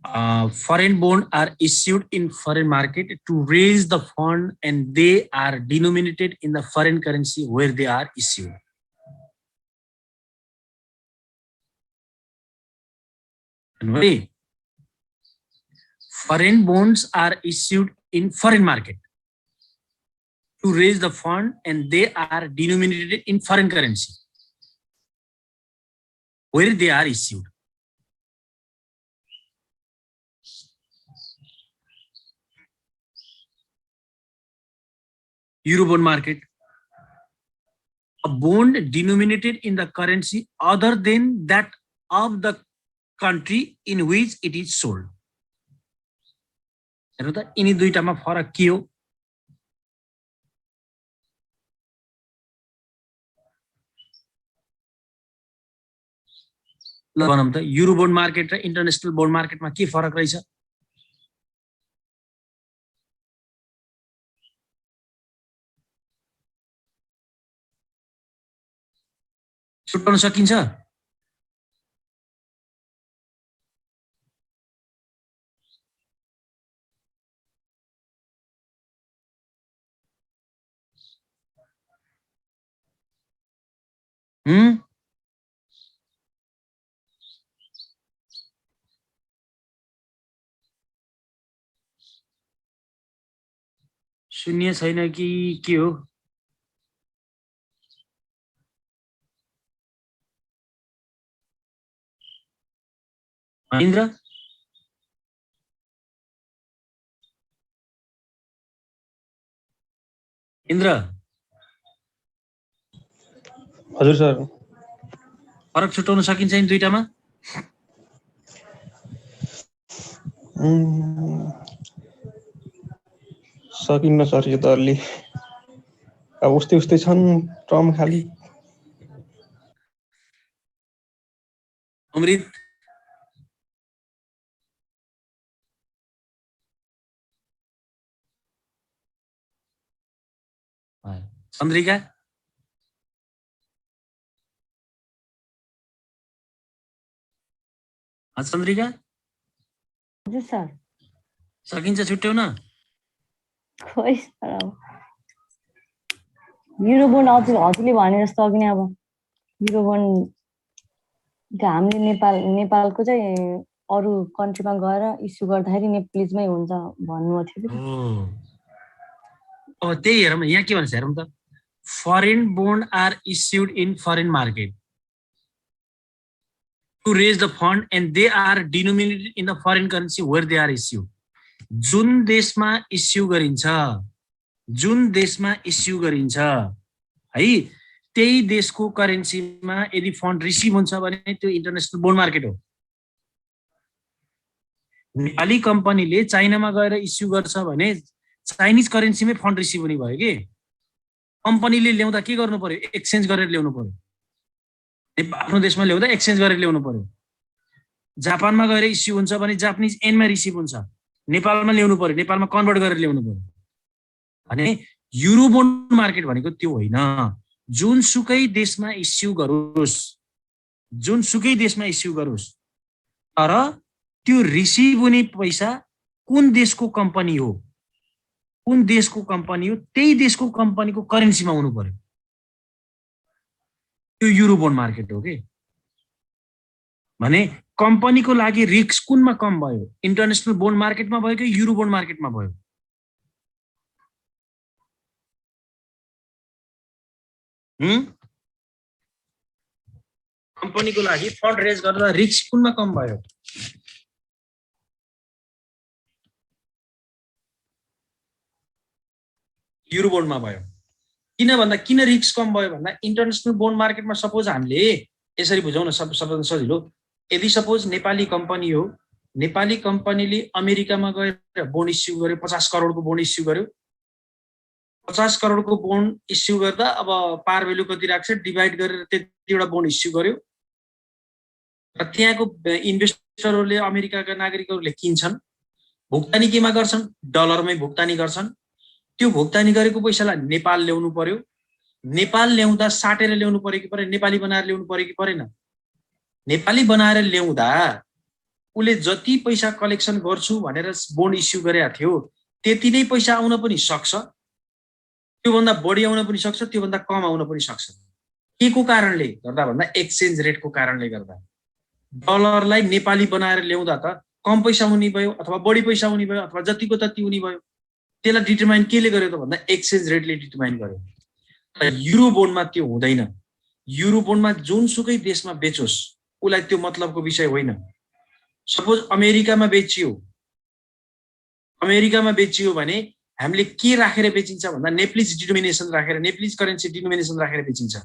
foreign bond are issued in foreign market to raise the fund and they are denominated in the foreign currency where they are issued. And foreign bonds are issued in foreign market to raise the fund and they are denominated in foreign currency where they are issued. Eurobond market, a bond denominated in the currency other than that of the country in which it is sold. हेर्नु त यिनी दुईटामा फरक के हो? ल भनौँ त युरो बोन्ड मार्केट र इन्टरनेसनल बोन्ड मार्केटमा के फरक रहेछ? छुट्याउन सकिन्छ? शून्य छैन कि के हो? महेन्द्र इन्द्र हजुर सर, फरक छुटाउन सकिन्छ यिन दुईटामा? सकिन्न सर, यो त अलि अब उस्तै उस्तै छन् टर्म खाली। अमृत चन्द्रिका चन्द्रिका हजुर सर, सकिन्छ छुट्याउन? खोइ सर, अब युरोबोन्ड हजुरले भने जस्तो अघि नै अब युरोबोन्ड हामीले नेपालको चाहिँ अरू कन्ट्रीमा गएर इस्यु गर्दाखेरि नेपालीजमै हुन्छ भन्नुभएको थियो। अब त्यही हेरौँ, यहाँ के भन्छ हेरौँ त, foreign bond are issued in foreign market to raise the fund and they are denominated in the foreign currency where they are issued. जुन देशमा इस्यु गरिन्छ है, त्यही देशको करेन्सीमा यदि फन्ड रिसिभ हुन्छ भने त्यो इन्टरनेसनल बोन्ड मार्केट हो। नेपाली कम्पनीले चाइनामा गएर इस्यु गर्छ भने चाइनिज करेन्सीमै फन्ड रिसिभ हुने भयो कि कम्पनीले ल्याउँदा के गर्नु पर्यो? एक्सचेन्ज गरेर ल्याउनु पर्यो। आफ्नो देशमा ल्याउँदा एक्सचेन्ज गरेर ल्याउनु पर्यो। जापानमा गएर इस्यु हुन्छ भने जापानिज एनमा रिसिभ हुन्छ। नेपालमा ल्याउनु पर्यो, नेपालमा कन्भर्ट गरेर ल्याउनु पर्यो। भने युरो बोन्ड मार्केट भनेको त्यो होइन। जुनसुकै देशमा इस्यु गरोस्, जुनसुकै देशमा इस्यु गरोस्, तर त्यो रिसिभ हुने पैसा कुन देशको कम्पनी हो, कुन देशको कम्पनी हो, त्यही देशको कम्पनीको करेन्सीमा हुनु पर्यो। त्यो युरो बोन्ड मार्केट हो कि। भने कम्पनीको लागि रिस्क कुनमा कम भयो? इन्टरनेसनल बोन्ड मार्केटमा भयो कि युरो बोन्ड मार्केटमा भयो? कम्पनीको लागि फन्ड रेज गर्दा रिस्क कुनमा कम भयो? युरो बोन्डमा भयो। किन भन्दा किन रिस्क कम भयो भन्दा इन्टरनेसनल बोन्ड मार्केटमा सपोज हामीले यसरी बुझाउन सबभन्दा सजिलो, यदि सपोज नेपाली कम्पनी हो, नेपाली कम्पनीले अमेरिकामा गएर बोन्ड इस्यु गर्यो, 50 करोडको बोन्ड इस्यु गर्यो। 50 करोडको बोन्ड इस्यु गर्दा अब पार भ्यालु कति राख्छ डिभाइड गरेर त्यतिवटा बोन्ड इस्यु गर्यो र त्यहाँको इन्भेस्टरहरूले, अमेरिकाका नागरिकहरूले किन्छन्। भुक्तानी केमा गर्छन्? डलरमै भुक्तानी गर्छन्। त्यो भुक्तानी गरेको पैसालाई नेपाल ल्याउनु पर्यो। नेपाल ल्याउँदा साटेर ल्याउनु पर्यो कि परेन? नेपाली बनाएर ल्याउनु पर्यो कि परेन? नेपाली बनाएर ल्याउँदा उसले जति पैसा कलेक्सन गर्छु भनेर बोन्ड इस्यु गरेका थियो त्यति नै पैसा आउन पनि सक्छ, त्योभन्दा बढी आउन पनि सक्छ, त्योभन्दा कम आउन पनि सक्छ। के को कारणले गर्दा भन्दा एक्सचेन्ज रेटको कारणले गर्दा। डलरलाई नेपाली बनाएर ल्याउँदा त कम पैसा हुने भयो अथवा बढी पैसा हुने भयो अथवा जतिको तति हुने भयो। त्यसलाई डिटरमाइन केले गर्यो त भन्दा एक्सचेन्ज रेटले डिटरमाइन गर्यो। युरो बोन्डमा त्यो हुँदैन। युरो बोन्डमा जुनसुकै देशमा बेचोस् उसलाई त्यो मतलबको विषय होइन। सपोज अमेरिकामा बेचियो भने हामीले के राखेर बेचिन्छ भन्दा नेप्लिज डिनोमिनेसन राखेर, नेप्लिज करेन्सी डिनोमिनेसन राखेर बेचिन्छ।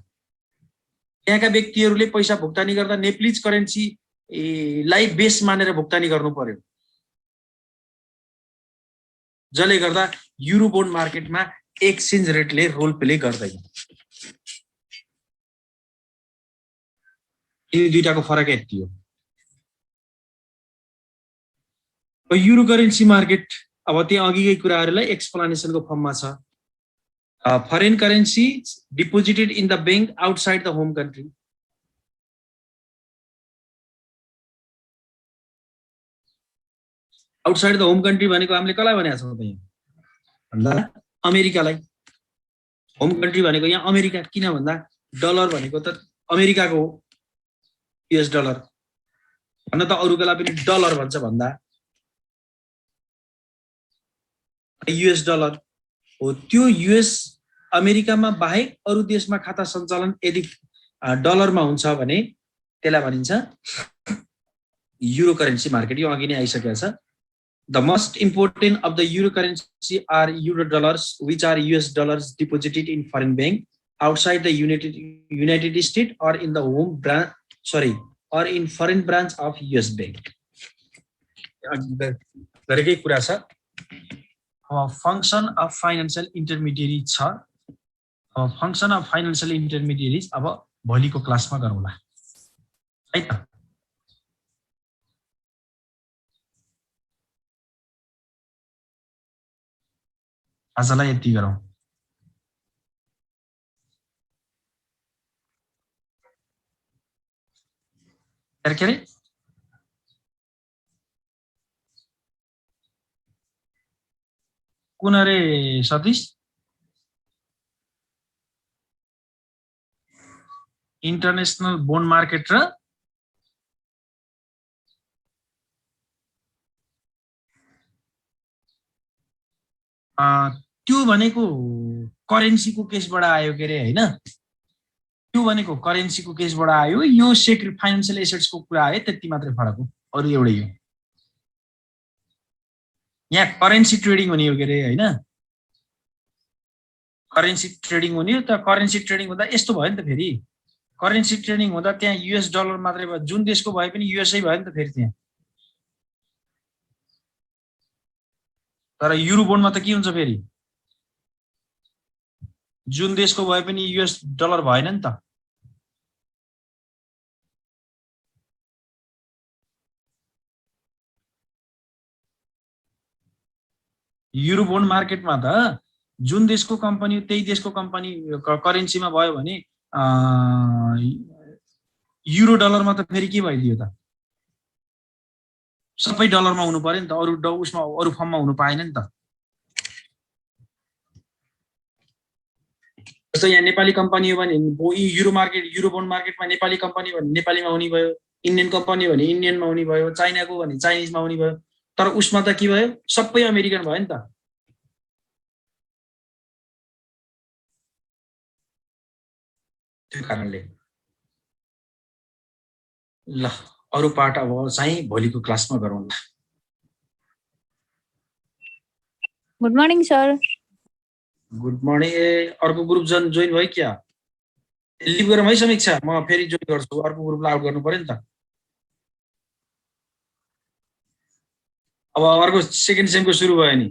त्यहाँका व्यक्तिहरूले पैसा भुक्तानी गर्दा नेप्लिज करेन्सीलाई बेस मानेर भुक्तानी गर्नु पर्यो। जसले गर्दा युरो बोन्ड मार्केटमा एक्सचेन्ज रेटले रोल प्ले गर्दैन। यी दुईटाको फरक यति हो। युरो करेन्सी मार्केट अब त्यहाँ अघिकै कुराहरूलाई एक्सप्लेनेसनको फर्ममा छ। Foreign currency deposited in the bank outside the home country. Outside the home country भनेको हामीले कसलाई भनेका छौँ त यहाँ भन्दा अमेरिकालाई। होम कन्ट्री भनेको यहाँ अमेरिका। किन भन्दा डलर भनेको त अमेरिकाको हो, युएस डलर भन्न त अरूकोलाई पनि डलर भन्छ भन्दा युएस डलर हो। त्यो युएस अमेरिकामा बाहेक अरू देशमा खाता सञ्चालन यदि डलरमा हुन्छ भने त्यसलाई भनिन्छ युरो करेन्सी मार्केट। यो अघि नै आइसकेको छ। The most important of the euro currency are euro dollars, which are US dollars deposited in foreign bank outside the United States or in the or in foreign branch of US bank. गरेकै कुरा छ। अब function of financial इन्टरमिडिएरी छ। अब function of financial इन्टरमिडिएरीज अब भोलिको क्लासमा गरौँला है त। आजलाई यति गरौँ। के अरे कुन अरे सतीश? इन्टरनेसनल बोन्ड मार्केट र त्यो भनेको करेन्सीको केसबाट आयो के अरे हैन? त्यो भनेको करेन्सीको केसबाट आयो। यो फाइनेन्शियल एसेट्सको कुरा आयो, त्यति मात्रै फरक हो, अरु एउटै हो। यहाँ करेन्सी ट्रेडिङ हुने हो के अरे हैन? करेन्सी ट्रेडिङ हुने हो। त करेन्सी ट्रेडिङ हुँदा यस्तो भयो नि त। फेरि करेन्सी ट्रेडिङ हुँदा त्यहाँ युएस डलर मात्रै भयो, जुन देशको भए पनि युएसै भयो नि त फेरि त्यहाँ। तर युरो बोन्डमा त के हुन्छ फेरि? जुन देशको भए पनि युएस डलर भएन नि त। युरोबोन्ड मार्केटमा त जुन देशको कम्पनी त्यही देशको कम्पनी करेन्सीमा भयो भने युरो डलरमा त फेरि के भइदियो त, सबै डलरमा हुनु पर्यो नि त, उसमा अरू फर्ममा हुनु पाएन नि त। जस्तो यहाँ नेपाली कम्पनी हो भने युरोबोन्ड मार्केटमा नेपाली कम्पनी भने नेपालीमा हुने भयो, इन्डियन कम्पनी भने इन्डियनमा हुने भयो, चाइनाको भने चाइनिजमा हुने भयो। तर उसमा त के भयो, सबै अमेरिकन भयो नि त। त्यो कारणले ल अरू पार्ट अब चाहिँ भोलिको क्लासमा गरौँ ल। Good morning sir. Good morning. अर्को ग्रुप जोइन भयो क्या? लिभ गरौँ है समीक्षा, म फेरि जोइन गर्छु, अर्को ग्रुपलाई आउट गर्नु पर्यो नि त। अब अर्को सेकेन्ड सेमको सुरु भयो नि।